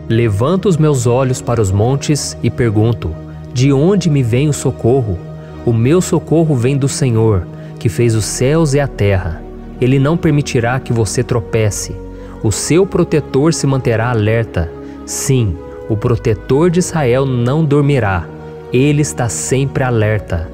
Levanto os meus olhos para os montes e pergunto: de onde me vem o socorro? O meu socorro vem do Senhor, que fez os céus e a terra. Ele não permitirá que você tropece. O seu protetor se manterá alerta. Sim, o protetor de Israel não dormirá. Ele está sempre alerta.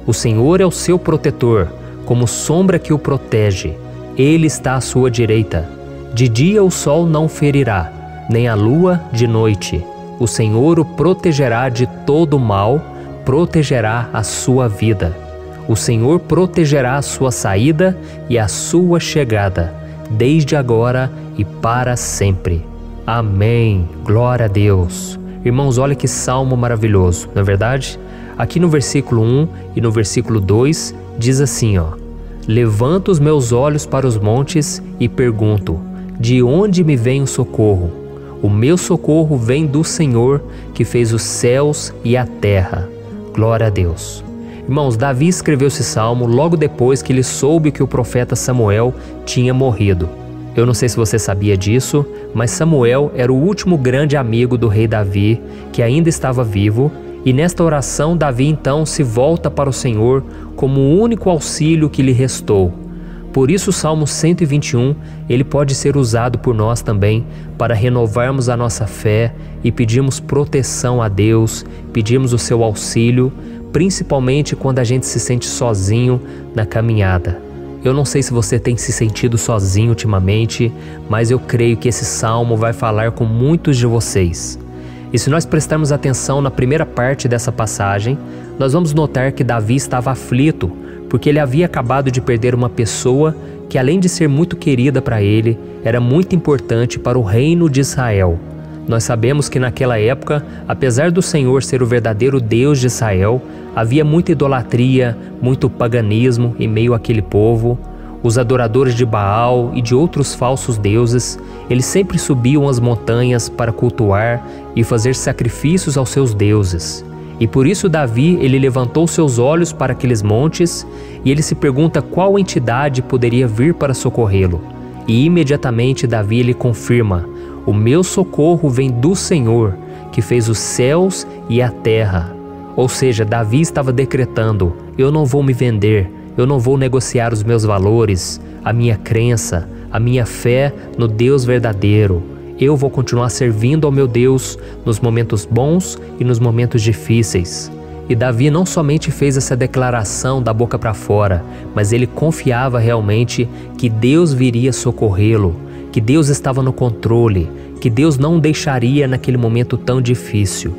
O Senhor é o seu protetor, como sombra que o protege. Ele está à sua direita. De dia o sol não ferirá, nem a lua de noite. O Senhor o protegerá de todo mal, protegerá a sua vida. O Senhor protegerá a sua saída e a sua chegada, desde agora e para sempre. Amém. Glória a Deus. Irmãos, olha que salmo maravilhoso, não é verdade? Aqui no versículo 1 e no versículo 2 diz assim, ó: Levanto os meus olhos para os montes e pergunto: de onde me vem o socorro? O meu socorro vem do Senhor, que fez os céus e a terra. Glória a Deus. Irmãos, Davi escreveu esse salmo logo depois que ele soube que o profeta Samuel tinha morrido. Eu não sei se você sabia disso, mas Samuel era o último grande amigo do rei Davi, que ainda estava vivo, e nesta oração Davi então se volta para o Senhor como o único auxílio que lhe restou. Por isso o Salmo 121, ele pode ser usado por nós também para renovarmos a nossa fé e pedirmos proteção a Deus, pedirmos o seu auxílio, principalmente quando a gente se sente sozinho na caminhada. Eu não sei se você tem se sentido sozinho ultimamente, mas eu creio que esse salmo vai falar com muitos de vocês. E se nós prestarmos atenção na primeira parte dessa passagem, nós vamos notar que Davi estava aflito, porque ele havia acabado de perder uma pessoa que, além de ser muito querida para ele, era muito importante para o reino de Israel. Nós sabemos que naquela época, apesar do Senhor ser o verdadeiro Deus de Israel, havia muita idolatria, muito paganismo em meio àquele povo. Os adoradores de Baal e de outros falsos deuses, eles sempre subiam as montanhas para cultuar e fazer sacrifícios aos seus deuses. E por isso Davi, ele levantou seus olhos para aqueles montes e ele se pergunta qual entidade poderia vir para socorrê-lo. E imediatamente Davi ele confirma: o meu socorro vem do Senhor, que fez os céus e a terra. Ou seja, Davi estava decretando: eu não vou me vender, eu não vou negociar os meus valores, a minha crença, a minha fé no Deus verdadeiro. Eu vou continuar servindo ao meu Deus nos momentos bons e nos momentos difíceis. E Davi não somente fez essa declaração da boca para fora, mas ele confiava realmente que Deus viria socorrê-lo, que Deus estava no controle, que Deus não o deixaria naquele momento tão difícil.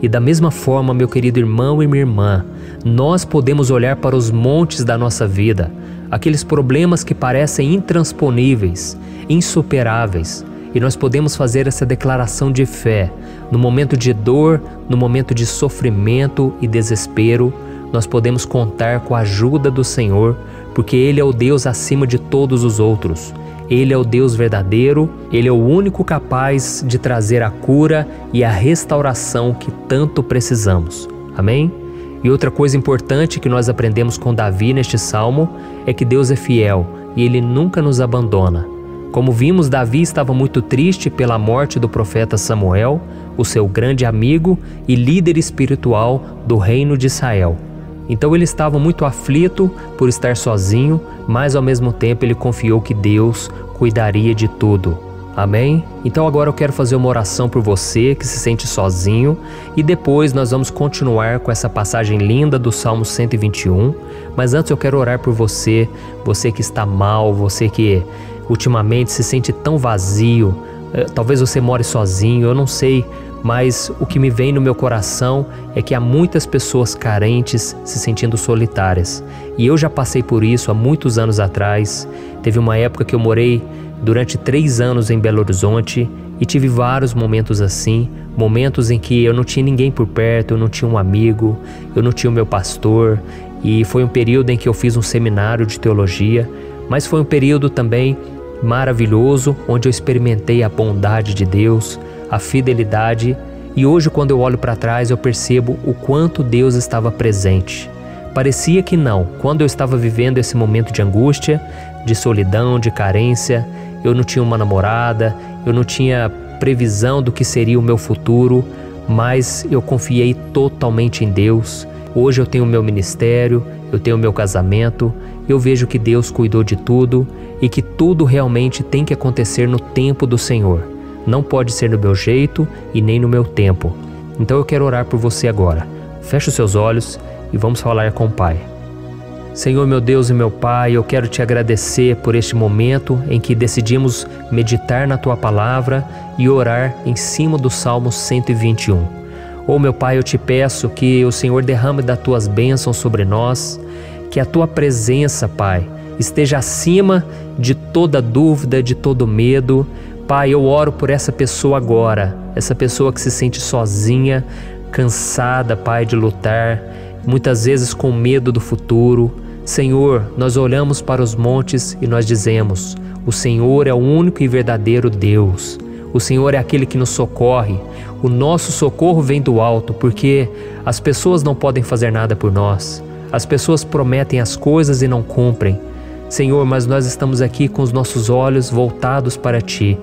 E da mesma forma, meu querido irmão e minha irmã, nós podemos olhar para os montes da nossa vida, aqueles problemas que parecem intransponíveis, insuperáveis, e nós podemos fazer essa declaração de fé. No momento de dor, no momento de sofrimento e desespero, nós podemos contar com a ajuda do Senhor, porque Ele é o Deus acima de todos os outros. Ele é o Deus verdadeiro, Ele é o único capaz de trazer a cura e a restauração que tanto precisamos. Amém? E outra coisa importante que nós aprendemos com Davi neste salmo é que Deus é fiel e Ele nunca nos abandona. Como vimos, Davi estava muito triste pela morte do profeta Samuel, o seu grande amigo e líder espiritual do reino de Israel. Então ele estava muito aflito por estar sozinho, mas ao mesmo tempo ele confiou que Deus cuidaria de tudo. Amém? Então agora eu quero fazer uma oração por você que se sente sozinho e depois nós vamos continuar com essa passagem linda do Salmo 121. Mas antes eu quero orar por você, você que está mal, você que ultimamente se sente tão vazio, talvez você more sozinho, eu não sei, mas o que me vem no meu coração é que há muitas pessoas carentes se sentindo solitárias. E eu já passei por isso há muitos anos atrás. Teve uma época que eu morei durante 3 anos em Belo Horizonte e tive vários momentos assim, momentos em que eu não tinha ninguém por perto, eu não tinha um amigo, eu não tinha o meu pastor, e foi um período em que eu fiz um seminário de teologia, mas foi um período também maravilhoso, onde eu experimentei a bondade de Deus, a fidelidade, e hoje quando eu olho para trás eu percebo o quanto Deus estava presente. Parecia que não, quando eu estava vivendo esse momento de angústia, de solidão, de carência, eu não tinha uma namorada, eu não tinha previsão do que seria o meu futuro, mas eu confiei totalmente em Deus. Hoje eu tenho o meu ministério, eu tenho o meu casamento, eu vejo que Deus cuidou de tudo e que tudo realmente tem que acontecer no tempo do Senhor. Não pode ser no meu jeito e nem no meu tempo. Então eu quero orar por você agora. Feche os seus olhos e vamos falar com o Pai. Senhor, meu Deus e meu Pai, eu quero te agradecer por este momento em que decidimos meditar na Tua Palavra e orar em cima do Salmo 121. Meu Pai, eu te peço que o Senhor derrame das Tuas bênçãos sobre nós, que a Tua presença, Pai, esteja acima de toda dúvida, de todo medo. Pai, eu oro por essa pessoa agora, essa pessoa que se sente sozinha, cansada, Pai, de lutar, muitas vezes com medo do futuro. Senhor, nós olhamos para os montes e nós dizemos: o Senhor é o único e verdadeiro Deus. O Senhor é aquele que nos socorre. O nosso socorro vem do alto, porque as pessoas não podem fazer nada por nós. As pessoas prometem as coisas e não cumprem. Senhor, mas nós estamos aqui com os nossos olhos voltados para Ti.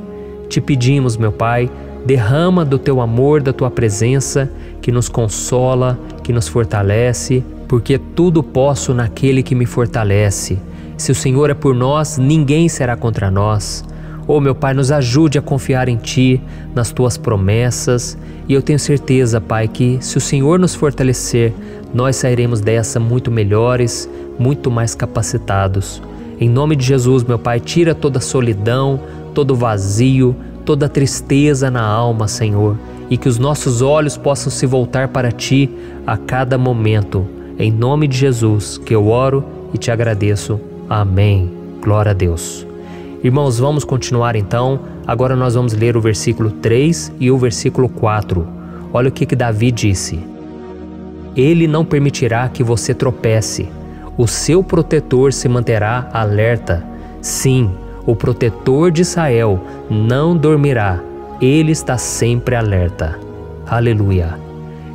Te pedimos, meu Pai, derrama do Teu amor, da Tua presença, que nos consola, que nos fortalece, porque tudo posso naquele que me fortalece. Se o Senhor é por nós, ninguém será contra nós. Meu Pai, nos ajude a confiar em Ti, nas Tuas promessas, e eu tenho certeza, Pai, que se o Senhor nos fortalecer, nós sairemos dessa muito melhores, muito mais capacitados. Em nome de Jesus, meu Pai, tira toda a solidão, todo o vazio, toda a tristeza na alma, Senhor, e que os nossos olhos possam se voltar para Ti a cada momento. Em nome de Jesus que eu oro e te agradeço. Amém. Glória a Deus. Irmãos, vamos continuar então. Agora nós vamos ler o versículo 3 e o versículo 4. Olha o que Davi disse: Ele não permitirá que você tropece. O seu protetor se manterá alerta. Sim, o protetor de Israel não dormirá. Ele está sempre alerta. Aleluia.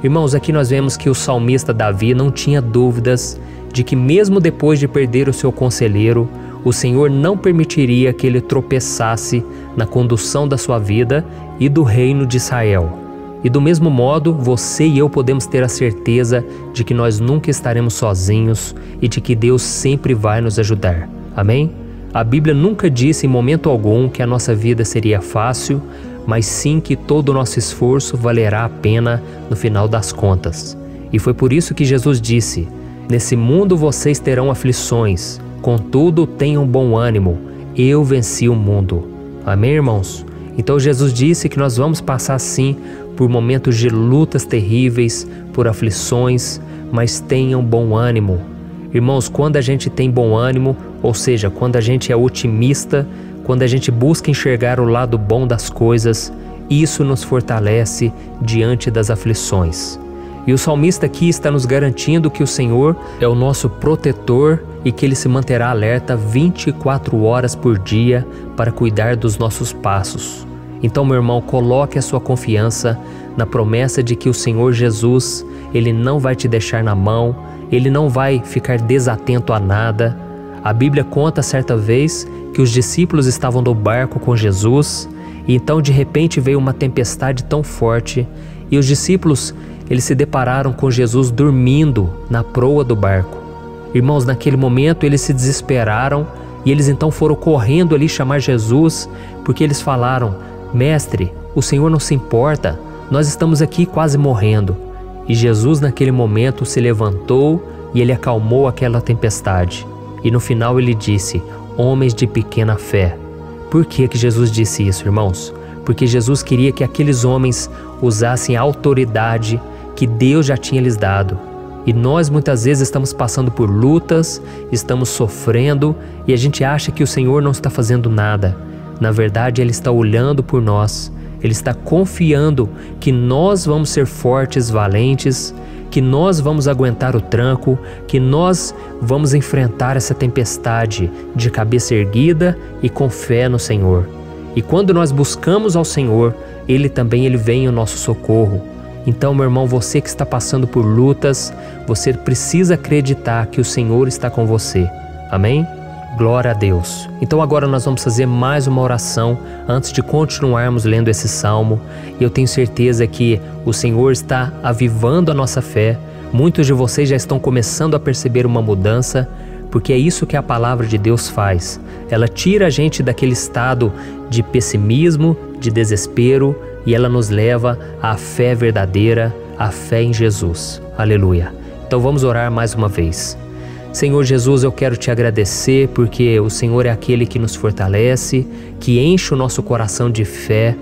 Irmãos, aqui nós vemos que o salmista Davi não tinha dúvidas de que mesmo depois de perder o seu conselheiro, o Senhor não permitiria que ele tropeçasse na condução da sua vida e do reino de Israel. E do mesmo modo, você e eu podemos ter a certeza de que nós nunca estaremos sozinhos e de que Deus sempre vai nos ajudar. Amém? A Bíblia nunca disse em momento algum que a nossa vida seria fácil, mas sim que todo o nosso esforço valerá a pena no final das contas. E foi por isso que Jesus disse: nesse mundo vocês terão aflições, contudo tenham bom ânimo, eu venci o mundo. Amém, irmãos? Então Jesus disse que nós vamos passar sim por momentos de lutas terríveis, por aflições, mas tenham bom ânimo. Irmãos, quando a gente tem bom ânimo, ou seja, quando a gente é otimista, quando a gente busca enxergar o lado bom das coisas, isso nos fortalece diante das aflições. E o salmista aqui está nos garantindo que o Senhor é o nosso protetor e que Ele se manterá alerta 24 horas por dia para cuidar dos nossos passos. Então, meu irmão, coloque a sua confiança na promessa de que o Senhor Jesus, Ele não vai te deixar na mão, Ele não vai ficar desatento a nada. A Bíblia conta certa vez que os discípulos estavam no barco com Jesus e então de repente veio uma tempestade tão forte e os discípulos eles se depararam com Jesus dormindo na proa do barco. Irmãos, naquele momento eles se desesperaram e eles então foram correndo ali chamar Jesus, porque eles falaram: Mestre, o Senhor não se importa, nós estamos aqui quase morrendo. E Jesus naquele momento se levantou e ele acalmou aquela tempestade. E no final ele disse: homens de pequena fé. Por que Jesus disse isso, irmãos? Porque Jesus queria que aqueles homens usassem a autoridade que Deus já tinha lhes dado. E nós muitas vezes estamos passando por lutas, estamos sofrendo e a gente acha que o Senhor não está fazendo nada. Na verdade, Ele está olhando por nós, Ele está confiando que nós vamos ser fortes, valentes, que nós vamos aguentar o tranco, que nós vamos enfrentar essa tempestade de cabeça erguida e com fé no Senhor. E quando nós buscamos ao Senhor, Ele também vem ao nosso socorro. Então, meu irmão, você que está passando por lutas, você precisa acreditar que o Senhor está com você. Amém? Glória a Deus. Então agora nós vamos fazer mais uma oração antes de continuarmos lendo esse salmo. E eu tenho certeza que o Senhor está avivando a nossa fé. Muitos de vocês já estão começando a perceber uma mudança, porque é isso que a palavra de Deus faz. Ela tira a gente daquele estado de pessimismo, de desespero, e ela nos leva à fé verdadeira, à fé em Jesus. Aleluia. Então vamos orar mais uma vez. Senhor Jesus, eu quero te agradecer porque o Senhor é aquele que nos fortalece, que enche o nosso coração de fé.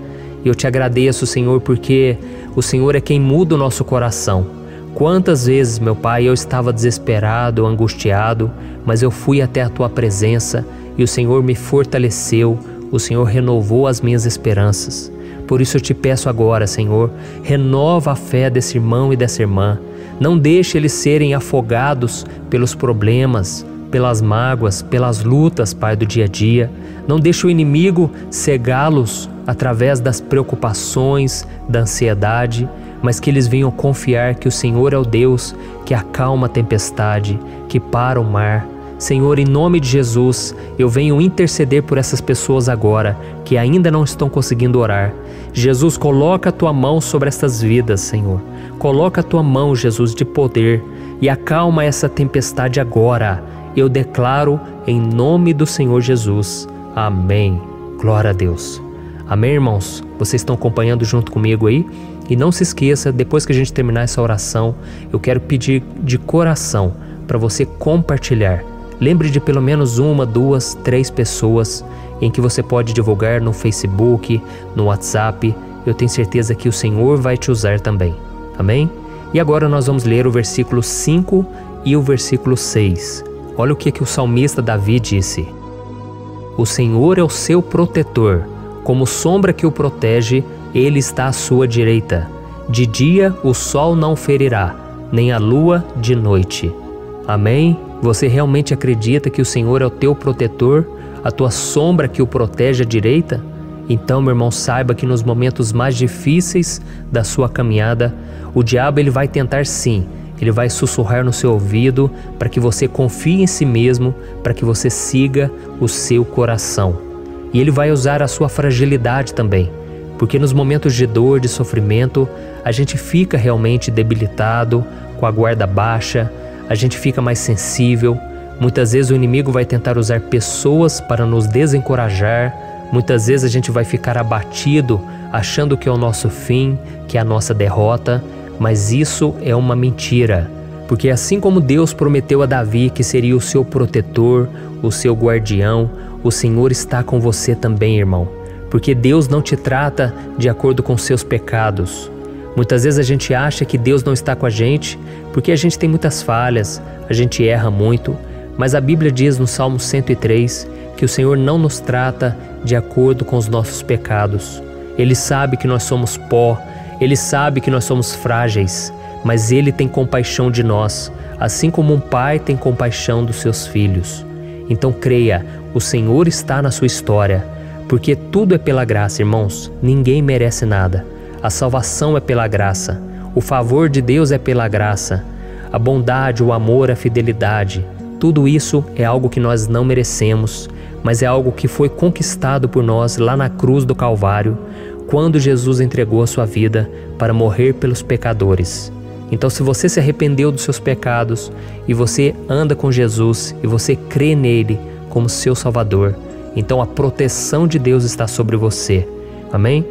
E eu te agradeço, Senhor, porque o Senhor é quem muda o nosso coração. Quantas vezes, meu Pai, eu estava desesperado, angustiado, mas eu fui até a Tua presença e o Senhor me fortaleceu, o Senhor renovou as minhas esperanças. Por isso eu te peço agora, Senhor, renova a fé desse irmão e dessa irmã. Não deixe eles serem afogados pelos problemas, pelas mágoas, pelas lutas, Pai, do dia a dia. Não deixe o inimigo cegá-los através das preocupações, da ansiedade, mas que eles venham confiar que o Senhor é o Deus que acalma a tempestade, que para o mar. Senhor, em nome de Jesus, eu venho interceder por essas pessoas agora que ainda não estão conseguindo orar. Jesus, coloca a Tua mão sobre estas vidas, Senhor. Coloca a Tua mão, Jesus, de poder e acalma essa tempestade agora. Eu declaro em nome do Senhor Jesus. Amém. Glória a Deus. Amém, irmãos? Vocês estão acompanhando junto comigo aí? E não se esqueça, depois que a gente terminar essa oração, eu quero pedir de coração para você compartilhar. Lembre de pelo menos 1, 2, 3 pessoas em que você pode divulgar no Facebook, no WhatsApp. Eu tenho certeza que o Senhor vai te usar também. Amém? E agora nós vamos ler o versículo 5 e o versículo 6. Olha o que o salmista Davi disse. O Senhor é o seu protetor, como sombra que o protege, Ele está à sua direita. De dia o sol não ferirá, nem a lua de noite. Amém? Você realmente acredita que o Senhor é o teu protetor, a tua sombra que o protege à direita? Então, meu irmão, saiba que nos momentos mais difíceis da sua caminhada, o diabo ele vai tentar sim, ele vai sussurrar no seu ouvido para que você confie em si mesmo, para que você siga o seu coração. E ele vai usar a sua fragilidade também, porque nos momentos de dor, de sofrimento, a gente fica realmente debilitado, com a guarda baixa, a gente fica mais sensível. Muitas vezes o inimigo vai tentar usar pessoas para nos desencorajar. Muitas vezes a gente vai ficar abatido, achando que é o nosso fim, que é a nossa derrota, mas isso é uma mentira. Porque assim como Deus prometeu a Davi que seria o seu protetor, o seu guardião, o Senhor está com você também, irmão. Porque Deus não te trata de acordo com seus pecados. Muitas vezes a gente acha que Deus não está com a gente porque a gente tem muitas falhas, a gente erra muito, mas a Bíblia diz no Salmo 103 que o Senhor não nos trata de acordo com os nossos pecados. Ele sabe que nós somos pó, Ele sabe que nós somos frágeis, mas Ele tem compaixão de nós, assim como um pai tem compaixão dos seus filhos. Então creia, o Senhor está na sua história, porque tudo é pela graça, irmãos, ninguém merece nada. A salvação é pela graça, o favor de Deus é pela graça, a bondade, o amor, a fidelidade, tudo isso é algo que nós não merecemos, mas é algo que foi conquistado por nós lá na cruz do Calvário, quando Jesus entregou a sua vida para morrer pelos pecadores. Então, se você se arrependeu dos seus pecados e você anda com Jesus e você crê nele como seu Salvador, então a proteção de Deus está sobre você. Amém?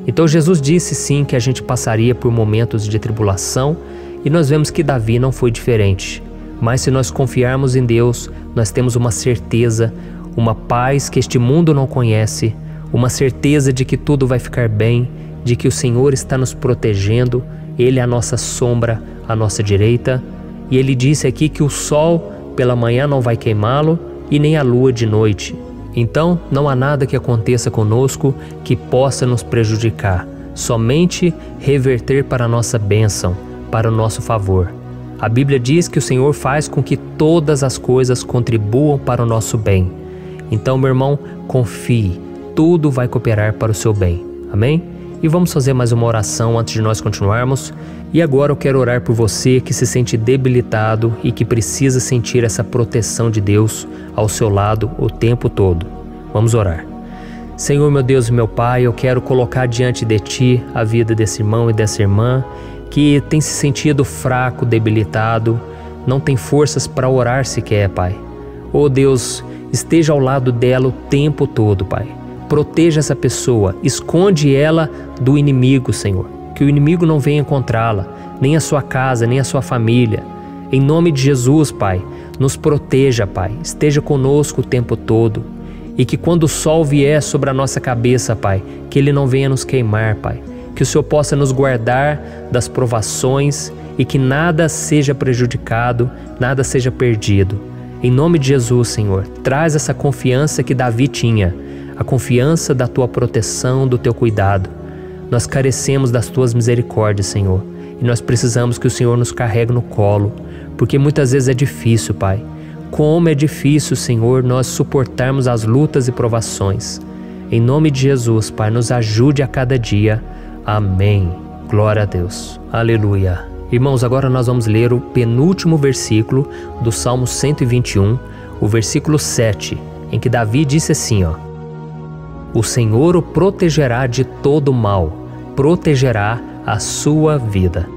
Então Jesus disse sim que a gente passaria por momentos de tribulação e nós vemos que Davi não foi diferente. Mas se nós confiarmos em Deus, nós temos uma certeza, uma paz que este mundo não conhece, uma certeza de que tudo vai ficar bem, de que o Senhor está nos protegendo, Ele é a nossa sombra, a nossa direita. E Ele disse aqui que o sol pela manhã não vai queimá-lo e nem a lua de noite. Então não há nada que aconteça conosco que possa nos prejudicar, somente reverter para a nossa bênção, para o nosso favor. A Bíblia diz que o Senhor faz com que todas as coisas contribuam para o nosso bem. Então, meu irmão, confie, tudo vai cooperar para o seu bem. Amém? E vamos fazer mais uma oração antes de nós continuarmos. E agora eu quero orar por você que se sente debilitado e que precisa sentir essa proteção de Deus ao seu lado o tempo todo. Vamos orar. Senhor, meu Deus e meu Pai, eu quero colocar diante de Ti a vida desse irmão e dessa irmã que tem se sentido fraco, debilitado, não tem forças para orar sequer, Pai. Oh Deus, esteja ao lado dela o tempo todo, Pai. Proteja essa pessoa, esconde ela do inimigo, Senhor. Que o inimigo não venha encontrá-la, nem a sua casa, nem a sua família. Em nome de Jesus, Pai, nos proteja, Pai. Esteja conosco o tempo todo. E que quando o sol vier sobre a nossa cabeça, Pai, que ele não venha nos queimar, Pai. Que o Senhor possa nos guardar das provações e que nada seja prejudicado, nada seja perdido. Em nome de Jesus, Senhor, traz essa confiança que Davi tinha, a confiança da Tua proteção, do Teu cuidado. Nós carecemos das Tuas misericórdias, Senhor, e nós precisamos que o Senhor nos carregue no colo, porque muitas vezes é difícil, Pai. Como é difícil, Senhor, nós suportarmos as lutas e provações. Em nome de Jesus, Pai, nos ajude a cada dia. Amém. Glória a Deus. Aleluia. Irmãos, agora nós vamos ler o penúltimo versículo do Salmo 121, o versículo 7, em que Davi disse assim, ó: O Senhor o protegerá de todo mal, protegerá a sua vida.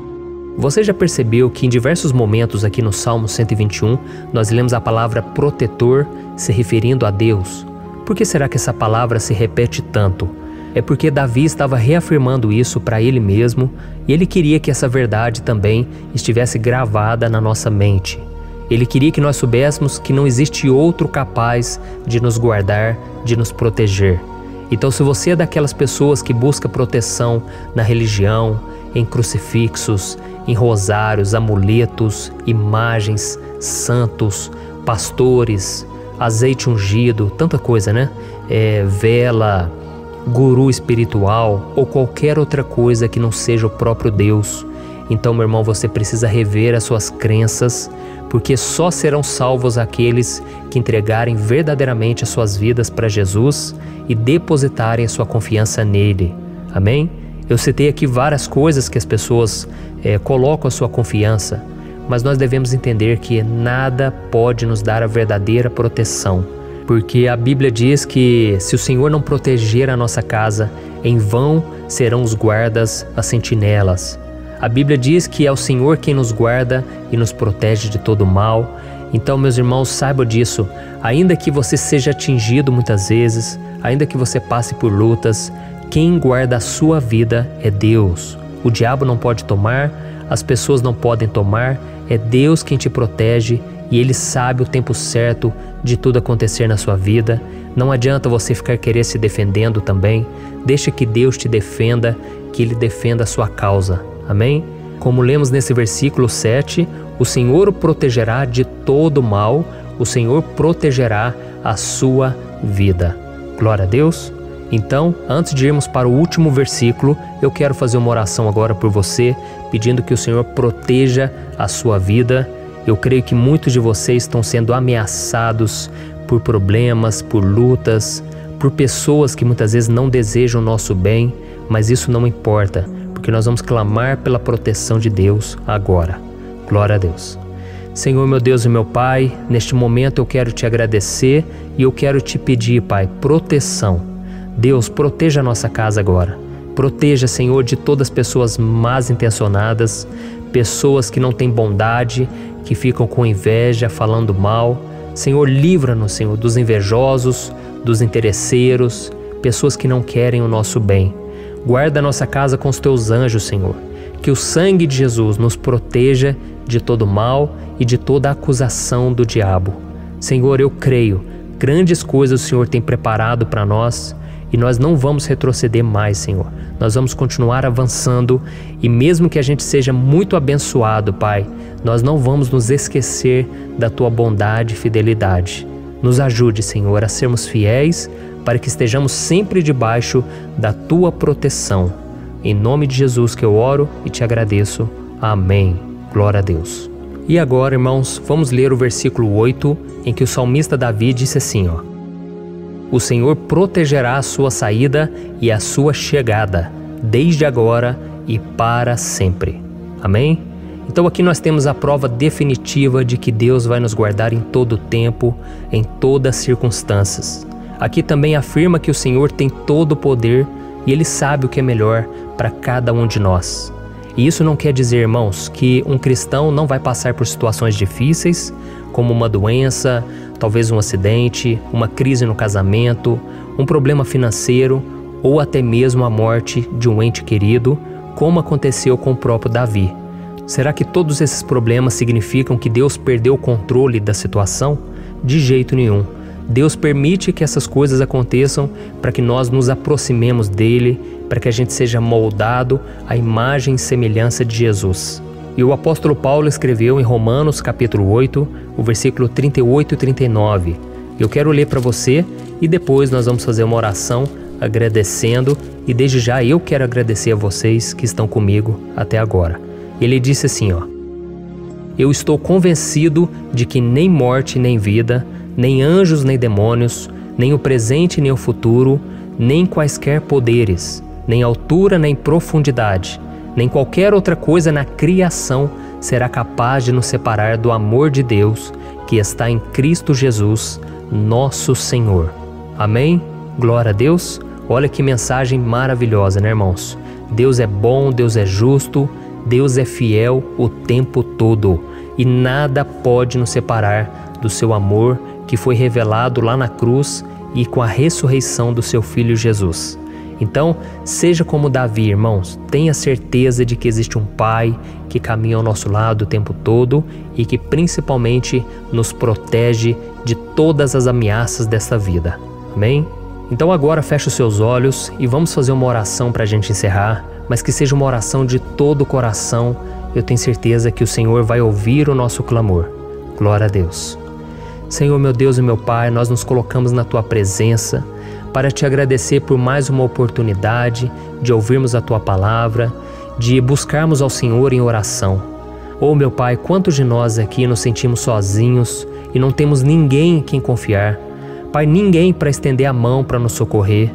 Você já percebeu que em diversos momentos aqui no Salmo 121, nós lemos a palavra protetor se referindo a Deus? Por que será que essa palavra se repete tanto? É porque Davi estava reafirmando isso para ele mesmo e ele queria que essa verdade também estivesse gravada na nossa mente. Ele queria que nós soubéssemos que não existe outro capaz de nos guardar, de nos proteger. Então, se você é daquelas pessoas que busca proteção na religião, em crucifixos, em rosários, amuletos, imagens, santos, pastores, azeite ungido, tanta coisa, né? Vela, guru espiritual ou qualquer outra coisa que não seja o próprio Deus. Então, meu irmão, você precisa rever as suas crenças, porque só serão salvos aqueles que entregarem verdadeiramente as suas vidas para Jesus e depositarem a sua confiança nele. Amém? Eu citei aqui várias coisas que as pessoas colocam a sua confiança, mas nós devemos entender que nada pode nos dar a verdadeira proteção, porque a Bíblia diz que se o Senhor não proteger a nossa casa, em vão serão os guardas, as sentinelas. A Bíblia diz que é o Senhor quem nos guarda e nos protege de todo mal. Então, meus irmãos, saibam disso. Ainda que você seja atingido muitas vezes, ainda que você passe por lutas, quem guarda a sua vida é Deus. O diabo não pode tomar, as pessoas não podem tomar, é Deus quem te protege e Ele sabe o tempo certo de tudo acontecer na sua vida. Não adianta você ficar querer se defendendo também. Deixa que Deus te defenda, que Ele defenda a sua causa. Amém? Como lemos nesse versículo 7, o Senhor o protegerá de todo mal, o Senhor protegerá a sua vida. Glória a Deus! Então, antes de irmos para o último versículo, eu quero fazer uma oração agora por você, pedindo que o Senhor proteja a sua vida. Eu creio que muitos de vocês estão sendo ameaçados por problemas, por lutas, por pessoas que muitas vezes não desejam o nosso bem, mas isso não importa, porque nós vamos clamar pela proteção de Deus agora. Glória a Deus. Senhor, meu Deus e meu Pai, neste momento eu quero te agradecer e eu quero te pedir, Pai, proteção. Deus, proteja a nossa casa agora. Proteja, Senhor, de todas as pessoas más intencionadas, pessoas que não têm bondade, que ficam com inveja, falando mal. Senhor, livra-nos, Senhor, dos invejosos, dos interesseiros, pessoas que não querem o nosso bem. Guarda a nossa casa com os teus anjos, Senhor. Que o sangue de Jesus nos proteja de todo mal e de toda acusação do diabo. Senhor, eu creio, grandes coisas o Senhor tem preparado para nós e nós não vamos retroceder mais, Senhor. Nós vamos continuar avançando e mesmo que a gente seja muito abençoado, Pai, nós não vamos nos esquecer da Tua bondade e fidelidade. Nos ajude, Senhor, a sermos fiéis para que estejamos sempre debaixo da Tua proteção. Em nome de Jesus que eu oro e te agradeço. Amém. Glória a Deus. E agora, irmãos, vamos ler o versículo 8, em que o salmista Davi disse assim, O Senhor protegerá a sua saída e a sua chegada, desde agora e para sempre. Amém? Então aqui nós temos a prova definitiva de que Deus vai nos guardar em todo o tempo, em todas as circunstâncias. Aqui também afirma que o Senhor tem todo o poder e Ele sabe o que é melhor para cada um de nós. E isso não quer dizer, irmãos, que um cristão não vai passar por situações difíceis, como uma doença, talvez um acidente, uma crise no casamento, um problema financeiro ou até mesmo a morte de um ente querido, como aconteceu com o próprio Davi. Será que todos esses problemas significam que Deus perdeu o controle da situação? De jeito nenhum. Deus permite que essas coisas aconteçam para que nós nos aproximemos dele, para que a gente seja moldado à imagem e semelhança de Jesus. E o apóstolo Paulo escreveu em Romanos capítulo 8, o versículo 38 e 39. Eu quero ler para você e depois nós vamos fazer uma oração agradecendo e desde já eu quero agradecer a vocês que estão comigo até agora. Ele disse assim, Eu estou convencido de que nem morte nem vida, nem anjos nem demônios, nem o presente nem o futuro, nem quaisquer poderes, nem altura nem profundidade, nem qualquer outra coisa na criação será capaz de nos separar do amor de Deus que está em Cristo Jesus, nosso Senhor. Amém? Glória a Deus. Olha que mensagem maravilhosa, né, irmãos? Deus é bom, Deus é justo, Deus é fiel o tempo todo e nada pode nos separar do seu amor que foi revelado lá na cruz e com a ressurreição do seu Filho Jesus. Então, seja como Davi, irmãos, tenha certeza de que existe um Pai que caminha ao nosso lado o tempo todo e que principalmente nos protege de todas as ameaças desta vida. Amém? Então agora feche os seus olhos e vamos fazer uma oração para a gente encerrar, mas que seja uma oração de todo o coração. Eu tenho certeza que o Senhor vai ouvir o nosso clamor. Glória a Deus. Senhor, meu Deus e meu Pai, nós nos colocamos na Tua presença para Te agradecer por mais uma oportunidade de ouvirmos a Tua palavra, de buscarmos ao Senhor em oração. Oh, meu Pai, quantos de nós aqui nos sentimos sozinhos e não temos ninguém em quem confiar. Pai, ninguém para estender a mão para nos socorrer.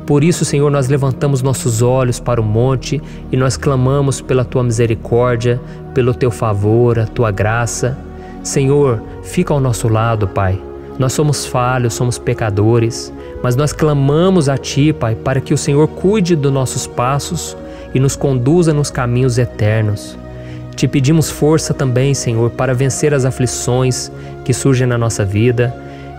Por isso, Senhor, nós levantamos nossos olhos para o monte e nós clamamos pela Tua misericórdia, pelo Teu favor, a Tua graça. Senhor, fica ao nosso lado, Pai. Nós somos falhos, somos pecadores, mas nós clamamos a Ti, Pai, para que o Senhor cuide dos nossos passos e nos conduza nos caminhos eternos. Te pedimos força também, Senhor, para vencer as aflições que surgem na nossa vida,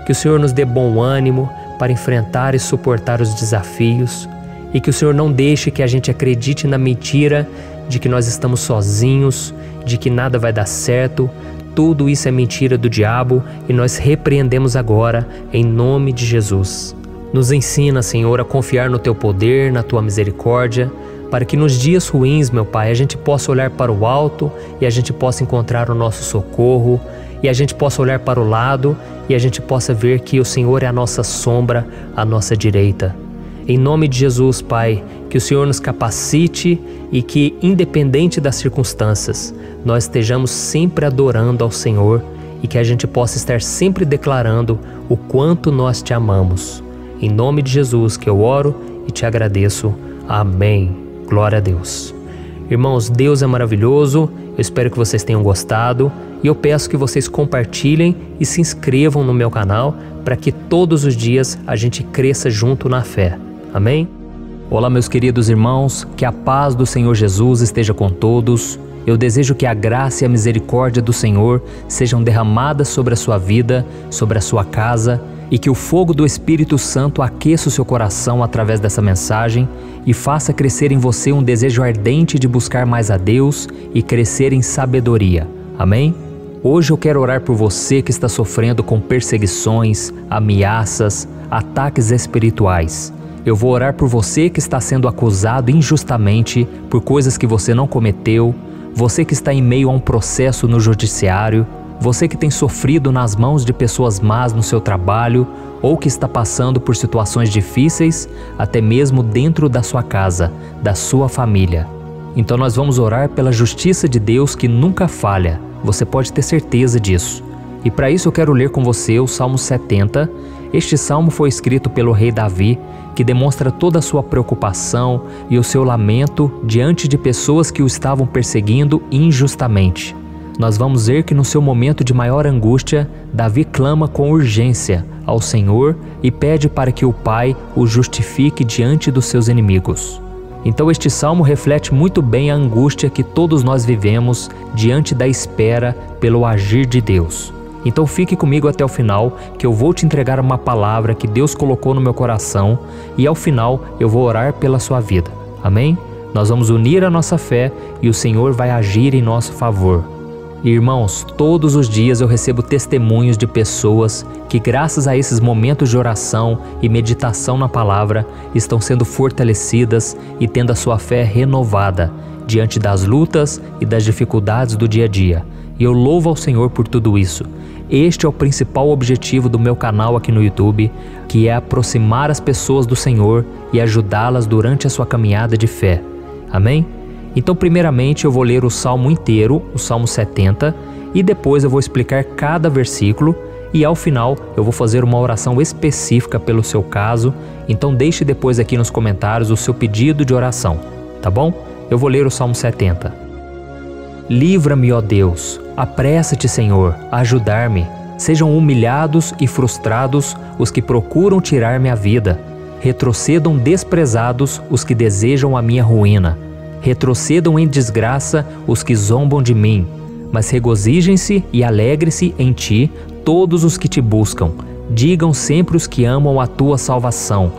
que o Senhor nos dê bom ânimo para enfrentar e suportar os desafios e que o Senhor não deixe que a gente acredite na mentira de que nós estamos sozinhos, de que nada vai dar certo. Tudo isso é mentira do diabo e nós repreendemos agora em nome de Jesus. Nos ensina, Senhor, a confiar no Teu poder, na Tua misericórdia, para que nos dias ruins, meu Pai, a gente possa olhar para o alto e a gente possa encontrar o nosso socorro, e a gente possa olhar para o lado e a gente possa ver que o Senhor é a nossa sombra, a nossa direita. Em nome de Jesus, Pai, que o Senhor nos capacite e que, independente das circunstâncias, nós estejamos sempre adorando ao Senhor e que a gente possa estar sempre declarando o quanto nós Te amamos. Em nome de Jesus que eu oro e Te agradeço. Amém. Glória a Deus. Irmãos, Deus é maravilhoso, eu espero que vocês tenham gostado e eu peço que vocês compartilhem e se inscrevam no meu canal para que todos os dias a gente cresça junto na fé. Amém? Olá, meus queridos irmãos, que a paz do Senhor Jesus esteja com todos. Eu desejo que a graça e a misericórdia do Senhor sejam derramadas sobre a sua vida, sobre a sua casa, e que o fogo do Espírito Santo aqueça o seu coração através dessa mensagem e faça crescer em você um desejo ardente de buscar mais a Deus e crescer em sabedoria. Amém? Hoje eu quero orar por você que está sofrendo com perseguições, ameaças, ataques espirituais. Eu vou orar por você que está sendo acusado injustamente por coisas que você não cometeu, você que está em meio a um processo no judiciário, você que tem sofrido nas mãos de pessoas más no seu trabalho ou que está passando por situações difíceis, até mesmo dentro da sua casa, da sua família. Então nós vamos orar pela justiça de Deus que nunca falha, você pode ter certeza disso. E para isso eu quero ler com você o Salmo 70. Este salmo foi escrito pelo rei Davi, que demonstra toda a sua preocupação e o seu lamento diante de pessoas que o estavam perseguindo injustamente. Nós vamos ver que no seu momento de maior angústia, Davi clama com urgência ao Senhor e pede para que o Pai o justifique diante dos seus inimigos. Então este salmo reflete muito bem a angústia que todos nós vivemos diante da espera pelo agir de Deus. Então fique comigo até o final, que eu vou te entregar uma palavra que Deus colocou no meu coração e ao final eu vou orar pela sua vida. Amém? Nós vamos unir a nossa fé e o Senhor vai agir em nosso favor. Irmãos, todos os dias eu recebo testemunhos de pessoas que, graças a esses momentos de oração e meditação na palavra, estão sendo fortalecidas e tendo a sua fé renovada diante das lutas e das dificuldades do dia a dia. E eu louvo ao Senhor por tudo isso. Este é o principal objetivo do meu canal aqui no YouTube, que é aproximar as pessoas do Senhor e ajudá-las durante a sua caminhada de fé. Amém? Então, primeiramente, eu vou ler o Salmo inteiro, o Salmo 70, e depois eu vou explicar cada versículo e ao final eu vou fazer uma oração específica pelo seu caso. Então deixe depois aqui nos comentários o seu pedido de oração, tá bom? Eu vou ler o Salmo 70. Livra-me, ó Deus, apressa-te, Senhor, a ajudar-me. Sejam humilhados e frustrados os que procuram tirar-me a vida. Retrocedam desprezados os que desejam a minha ruína. Retrocedam em desgraça os que zombam de mim, mas regozijem-se e alegrem-se em ti todos os que te buscam. Digam sempre os que amam a tua salvação,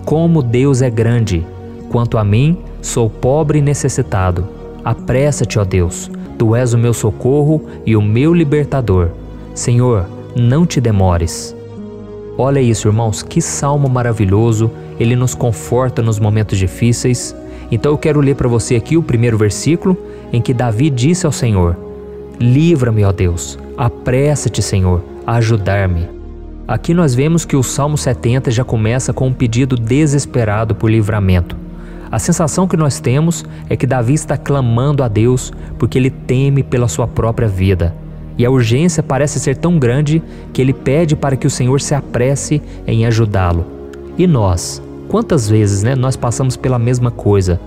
como Deus é grande. Quanto a mim, sou pobre e necessitado. Apressa-te, ó Deus, tu és o meu socorro e o meu libertador. Senhor, não te demores. Olha isso, irmãos, que salmo maravilhoso, ele nos conforta nos momentos difíceis. Então eu quero ler para você aqui o primeiro versículo, em que Davi disse ao Senhor: livra-me, ó Deus, apressa-te, Senhor, a ajudar-me. Aqui nós vemos que o Salmo 70 já começa com um pedido desesperado por livramento. A sensação que nós temos é que Davi está clamando a Deus porque ele teme pela sua própria vida. E a urgência parece ser tão grande que ele pede para que o Senhor se apresse em ajudá-lo. E nós? Quantas vezes nós passamos pela mesma coisa?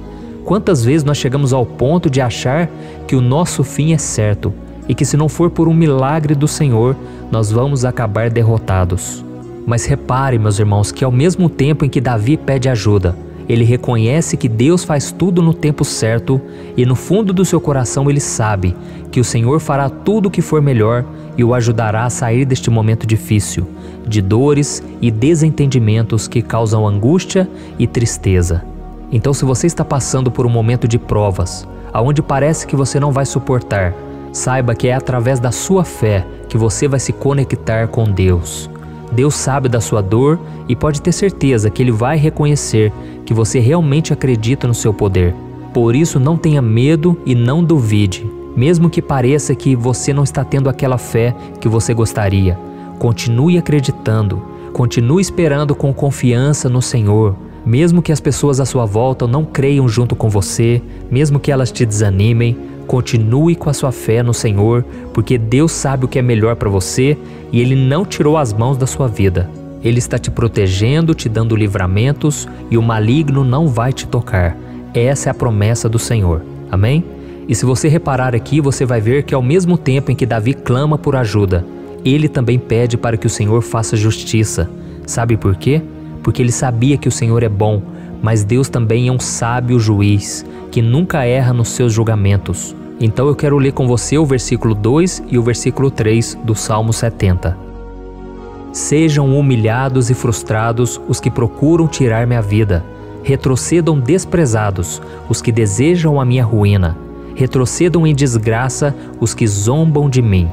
Quantas vezes nós chegamos ao ponto de achar que o nosso fim é certo e que se não for por um milagre do Senhor, nós vamos acabar derrotados? Mas repare, meus irmãos, que ao mesmo tempo em que Davi pede ajuda, ele reconhece que Deus faz tudo no tempo certo e no fundo do seu coração ele sabe que o Senhor fará tudo o que for melhor e o ajudará a sair deste momento difícil, de dores e desentendimentos que causam angústia e tristeza. Então, se você está passando por um momento de provas, aonde parece que você não vai suportar, saiba que é através da sua fé que você vai se conectar com Deus. Deus sabe da sua dor e pode ter certeza que Ele vai reconhecer que você realmente acredita no seu poder. Por isso, não tenha medo e não duvide, mesmo que pareça que você não está tendo aquela fé que você gostaria. Continue acreditando, continue esperando com confiança no Senhor. Mesmo que as pessoas à sua volta não creiam junto com você, mesmo que elas te desanimem, continue com a sua fé no Senhor, porque Deus sabe o que é melhor para você e Ele não tirou as mãos da sua vida. Ele está te protegendo, te dando livramentos e o maligno não vai te tocar. Essa é a promessa do Senhor. Amém? E se você reparar aqui, você vai ver que ao mesmo tempo em que Davi clama por ajuda, ele também pede para que o Senhor faça justiça. Sabe por quê? Porque ele sabia que o Senhor é bom, mas Deus também é um sábio juiz, que nunca erra nos seus julgamentos. Então eu quero ler com você o versículo 2 e o versículo 3 do Salmo 70. Sejam humilhados e frustrados os que procuram tirar minha vida. Retrocedam desprezados os que desejam a minha ruína. Retrocedam em desgraça os que zombam de mim.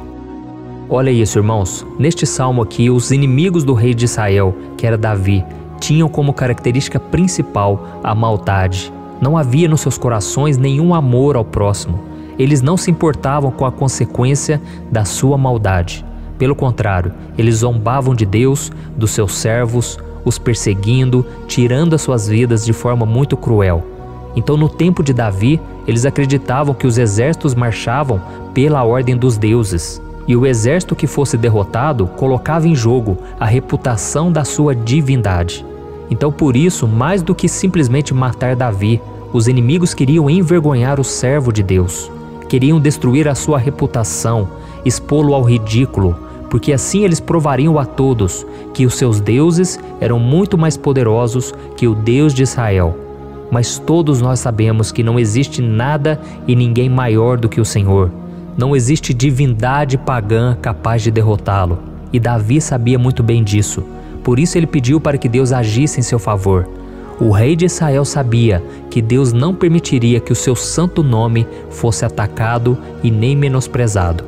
Olha isso, irmãos. Neste salmo aqui, os inimigos do rei de Israel, que era Davi, tinham como característica principal a maldade. Não havia nos seus corações nenhum amor ao próximo. Eles não se importavam com a consequência da sua maldade. Pelo contrário, eles zombavam de Deus, dos seus servos, os perseguindo, tirando as suas vidas de forma muito cruel. Então, no tempo de Davi, eles acreditavam que os exércitos marchavam pela ordem dos deuses. E o exército que fosse derrotado colocava em jogo a reputação da sua divindade. Então, por isso, mais do que simplesmente matar Davi, os inimigos queriam envergonhar o servo de Deus. Queriam destruir a sua reputação, expô-lo ao ridículo, porque assim eles provariam a todos que os seus deuses eram muito mais poderosos que o Deus de Israel. Mas todos nós sabemos que não existe nada e ninguém maior do que o Senhor. Não existe divindade pagã capaz de derrotá-lo. E Davi sabia muito bem disso. Por isso ele pediu para que Deus agisse em seu favor. O rei de Israel sabia que Deus não permitiria que o seu santo nome fosse atacado e nem menosprezado.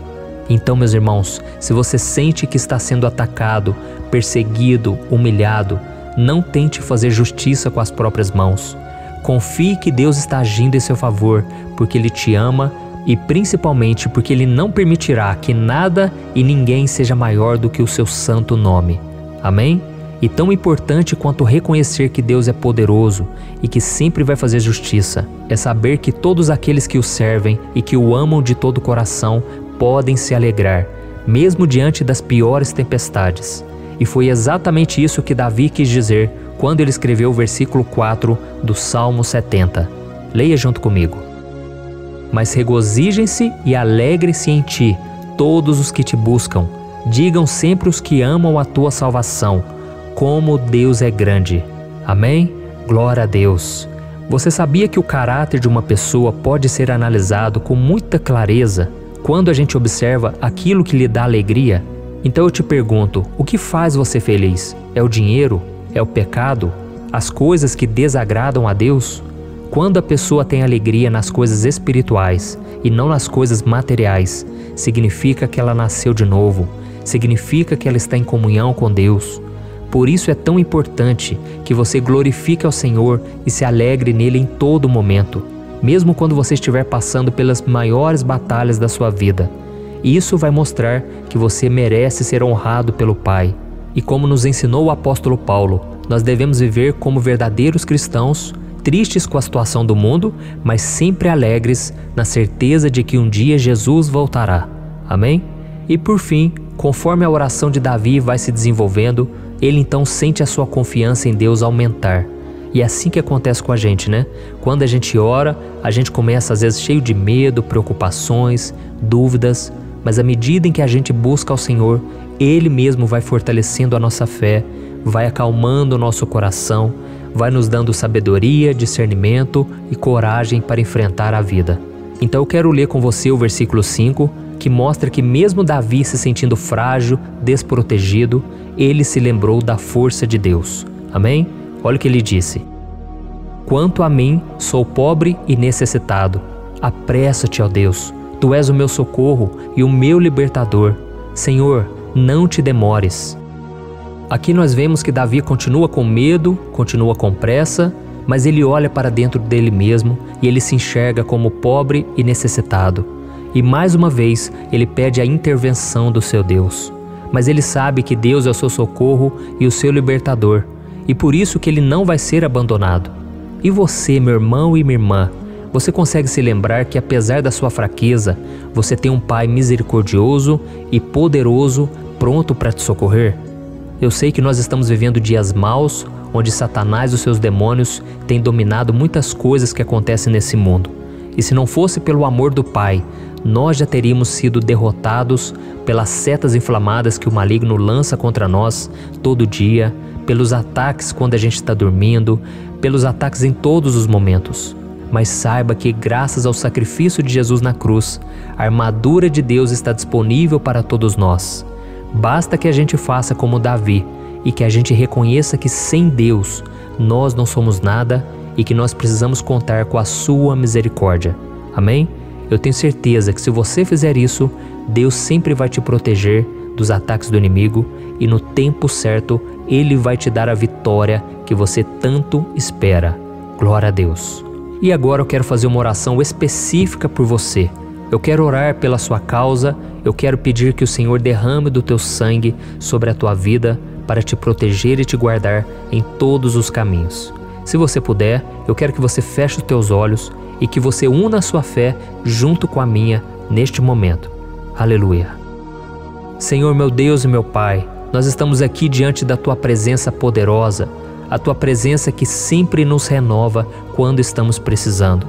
Então, meus irmãos, se você sente que está sendo atacado, perseguido, humilhado, não tente fazer justiça com as próprias mãos. Confie que Deus está agindo em seu favor, porque Ele te ama e principalmente porque Ele não permitirá que nada e ninguém seja maior do que o seu santo nome. Amém? E tão importante quanto reconhecer que Deus é poderoso e que sempre vai fazer justiça, é saber que todos aqueles que o servem e que o amam de todo o coração podem se alegrar, mesmo diante das piores tempestades. E foi exatamente isso que Davi quis dizer quando ele escreveu o versículo 4 do Salmo 70. Leia junto comigo. Mas regozijem-se e alegrem-se em ti, todos os que te buscam. Digam sempre os que amam a tua salvação, como Deus é grande. Amém? Glória a Deus. Você sabia que o caráter de uma pessoa pode ser analisado com muita clareza quando a gente observa aquilo que lhe dá alegria? Então eu te pergunto, o que faz você feliz? É o dinheiro? É o pecado? As coisas que desagradam a Deus? Quando a pessoa tem alegria nas coisas espirituais e não nas coisas materiais, significa que ela nasceu de novo, significa que ela está em comunhão com Deus. Por isso é tão importante que você glorifique ao Senhor e se alegre nele em todo momento, mesmo quando você estiver passando pelas maiores batalhas da sua vida. Isso vai mostrar que você merece ser honrado pelo Pai. E como nos ensinou o apóstolo Paulo, nós devemos viver como verdadeiros cristãos tristes com a situação do mundo, mas sempre alegres na certeza de que um dia Jesus voltará. Amém? E por fim, conforme a oração de Davi vai se desenvolvendo, ele então sente a sua confiança em Deus aumentar. E é assim que acontece com a gente, né? Quando a gente ora, a gente começa às vezes cheio de medo, preocupações, dúvidas, mas à medida em que a gente busca ao Senhor, Ele mesmo vai fortalecendo a nossa fé, vai acalmando o nosso coração, vai nos dando sabedoria, discernimento e coragem para enfrentar a vida. Então eu quero ler com você o versículo 5, que mostra que mesmo Davi se sentindo frágil, desprotegido, ele se lembrou da força de Deus. Amém? Olha o que ele disse: quanto a mim, sou pobre e necessitado. Apressa-te, ó Deus, Tu és o meu socorro e o meu libertador. Senhor, não te demores. Aqui nós vemos que Davi continua com medo, continua com pressa, mas ele olha para dentro dele mesmo e ele se enxerga como pobre e necessitado. E mais uma vez ele pede a intervenção do seu Deus. Mas ele sabe que Deus é o seu socorro e o seu libertador, e por isso que ele não vai ser abandonado. E você, meu irmão e minha irmã, você consegue se lembrar que apesar da sua fraqueza, você tem um Pai misericordioso e poderoso pronto para te socorrer? Eu sei que nós estamos vivendo dias maus, onde Satanás e os seus demônios têm dominado muitas coisas que acontecem nesse mundo. E se não fosse pelo amor do Pai, nós já teríamos sido derrotados pelas setas inflamadas que o maligno lança contra nós todo dia, pelos ataques quando a gente está dormindo, pelos ataques em todos os momentos. Mas saiba que graças ao sacrifício de Jesus na cruz, a armadura de Deus está disponível para todos nós. Basta que a gente faça como Davi e que a gente reconheça que sem Deus nós não somos nada e que nós precisamos contar com a sua misericórdia. Amém? Eu tenho certeza que se você fizer isso, Deus sempre vai te proteger dos ataques do inimigo e no tempo certo Ele vai te dar a vitória que você tanto espera. Glória a Deus. E agora eu quero fazer uma oração específica por você. Eu quero orar pela sua causa, eu quero pedir que o Senhor derrame do teu sangue sobre a tua vida para te proteger e te guardar em todos os caminhos. Se você puder, eu quero que você feche os teus olhos e que você una a sua fé junto com a minha neste momento. Aleluia. Senhor, meu Deus e meu Pai, nós estamos aqui diante da Tua presença poderosa, a Tua presença que sempre nos renova quando estamos precisando.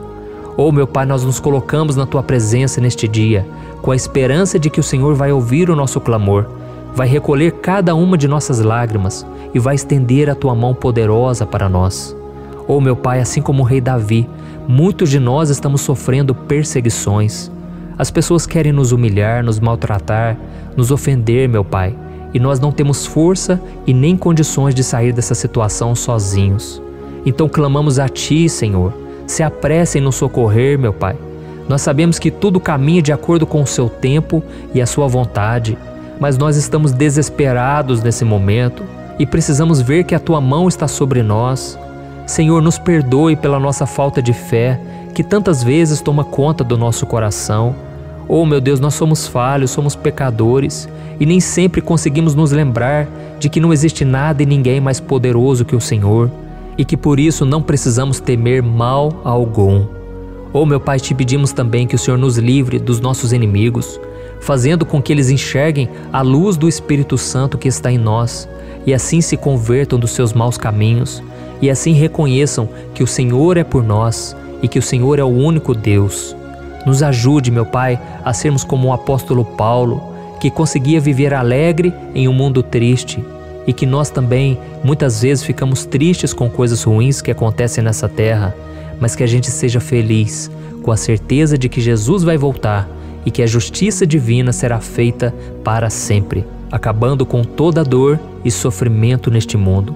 Oh, meu Pai, nós nos colocamos na Tua presença neste dia, com a esperança de que o Senhor vai ouvir o nosso clamor, vai recolher cada uma de nossas lágrimas e vai estender a Tua mão poderosa para nós. Oh, meu Pai, assim como o rei Davi, muitos de nós estamos sofrendo perseguições. As pessoas querem nos humilhar, nos maltratar, nos ofender, meu Pai, e nós não temos força e nem condições de sair dessa situação sozinhos. Então clamamos a Ti, Senhor, se apresse em nos socorrer, meu Pai. Nós sabemos que tudo caminha de acordo com o Seu tempo e a Sua vontade, mas nós estamos desesperados nesse momento e precisamos ver que a Tua mão está sobre nós. Senhor, nos perdoe pela nossa falta de fé, que tantas vezes toma conta do nosso coração. Oh, meu Deus, nós somos falhos, somos pecadores e nem sempre conseguimos nos lembrar de que não existe nada e ninguém mais poderoso que o Senhor e que por isso não precisamos temer mal algum. Oh, meu Pai, te pedimos também que o Senhor nos livre dos nossos inimigos, fazendo com que eles enxerguem a luz do Espírito Santo que está em nós e assim se convertam dos seus maus caminhos e assim reconheçam que o Senhor é por nós e que o Senhor é o único Deus. Nos ajude, meu Pai, a sermos como o apóstolo Paulo, que conseguia viver alegre em um mundo triste, e que nós também, muitas vezes, ficamos tristes com coisas ruins que acontecem nessa terra, mas que a gente seja feliz, com a certeza de que Jesus vai voltar e que a justiça divina será feita para sempre, acabando com toda dor e sofrimento neste mundo.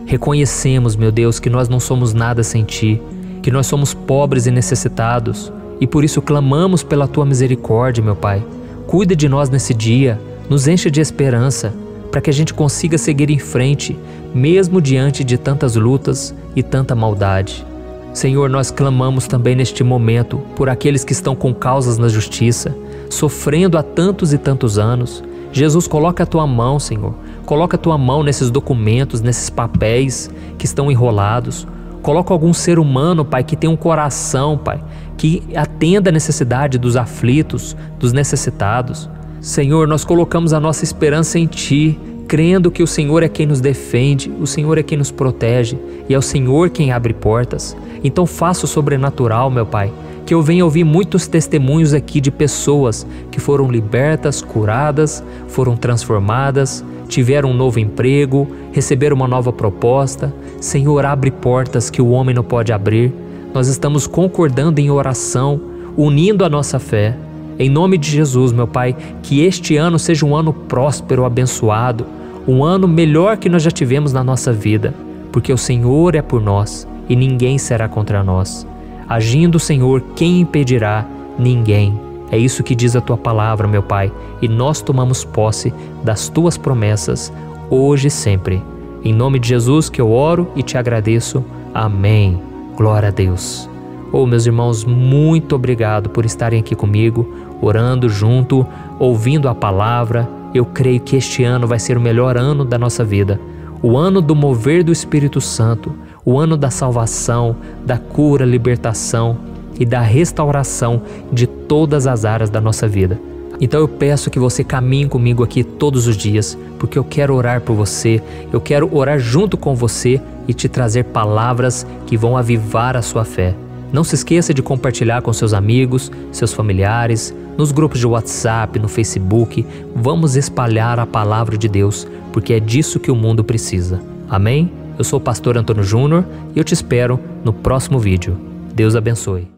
Reconhecemos, meu Deus, que nós não somos nada sem Ti, que nós somos pobres e necessitados, e por isso clamamos pela Tua misericórdia, meu Pai. Cuida de nós nesse dia, nos encha de esperança, para que a gente consiga seguir em frente, mesmo diante de tantas lutas e tanta maldade. Senhor, nós clamamos também neste momento por aqueles que estão com causas na justiça, sofrendo há tantos e tantos anos. Jesus, coloca a Tua mão, Senhor. Coloca a Tua mão nesses documentos, nesses papéis que estão enrolados. Coloca algum ser humano, Pai, que tem um coração, Pai, que atenda a necessidade dos aflitos, dos necessitados. Senhor, nós colocamos a nossa esperança em Ti, crendo que o Senhor é quem nos defende, o Senhor é quem nos protege e é o Senhor quem abre portas. Então faça o sobrenatural, meu Pai, que eu venha ouvir muitos testemunhos aqui de pessoas que foram libertas, curadas, foram transformadas, tiveram um novo emprego, receberam uma nova proposta. Senhor, abre portas que o homem não pode abrir. Nós estamos concordando em oração, unindo a nossa fé. Em nome de Jesus, meu Pai, que este ano seja um ano próspero, abençoado, um ano melhor que nós já tivemos na nossa vida, porque o Senhor é por nós e ninguém será contra nós. Agindo o Senhor, quem impedirá? Ninguém. É isso que diz a Tua palavra, meu Pai, e nós tomamos posse das Tuas promessas, hoje e sempre. Em nome de Jesus que eu oro e te agradeço. Amém. Glória a Deus. Meus irmãos, muito obrigado por estarem aqui comigo, orando junto, ouvindo a palavra. Eu creio que este ano vai ser o melhor ano da nossa vida. O ano do mover do Espírito Santo, o ano da salvação, da cura, libertação e da restauração de todas as áreas da nossa vida. Então eu peço que você caminhe comigo aqui todos os dias, porque eu quero orar por você, eu quero orar junto com você e te trazer palavras que vão avivar a sua fé. Não se esqueça de compartilhar com seus amigos, seus familiares, nos grupos de WhatsApp, no Facebook. Vamos espalhar a palavra de Deus, porque é disso que o mundo precisa. Amém? Eu sou o pastor Antônio Júnior e eu te espero no próximo vídeo. Deus abençoe.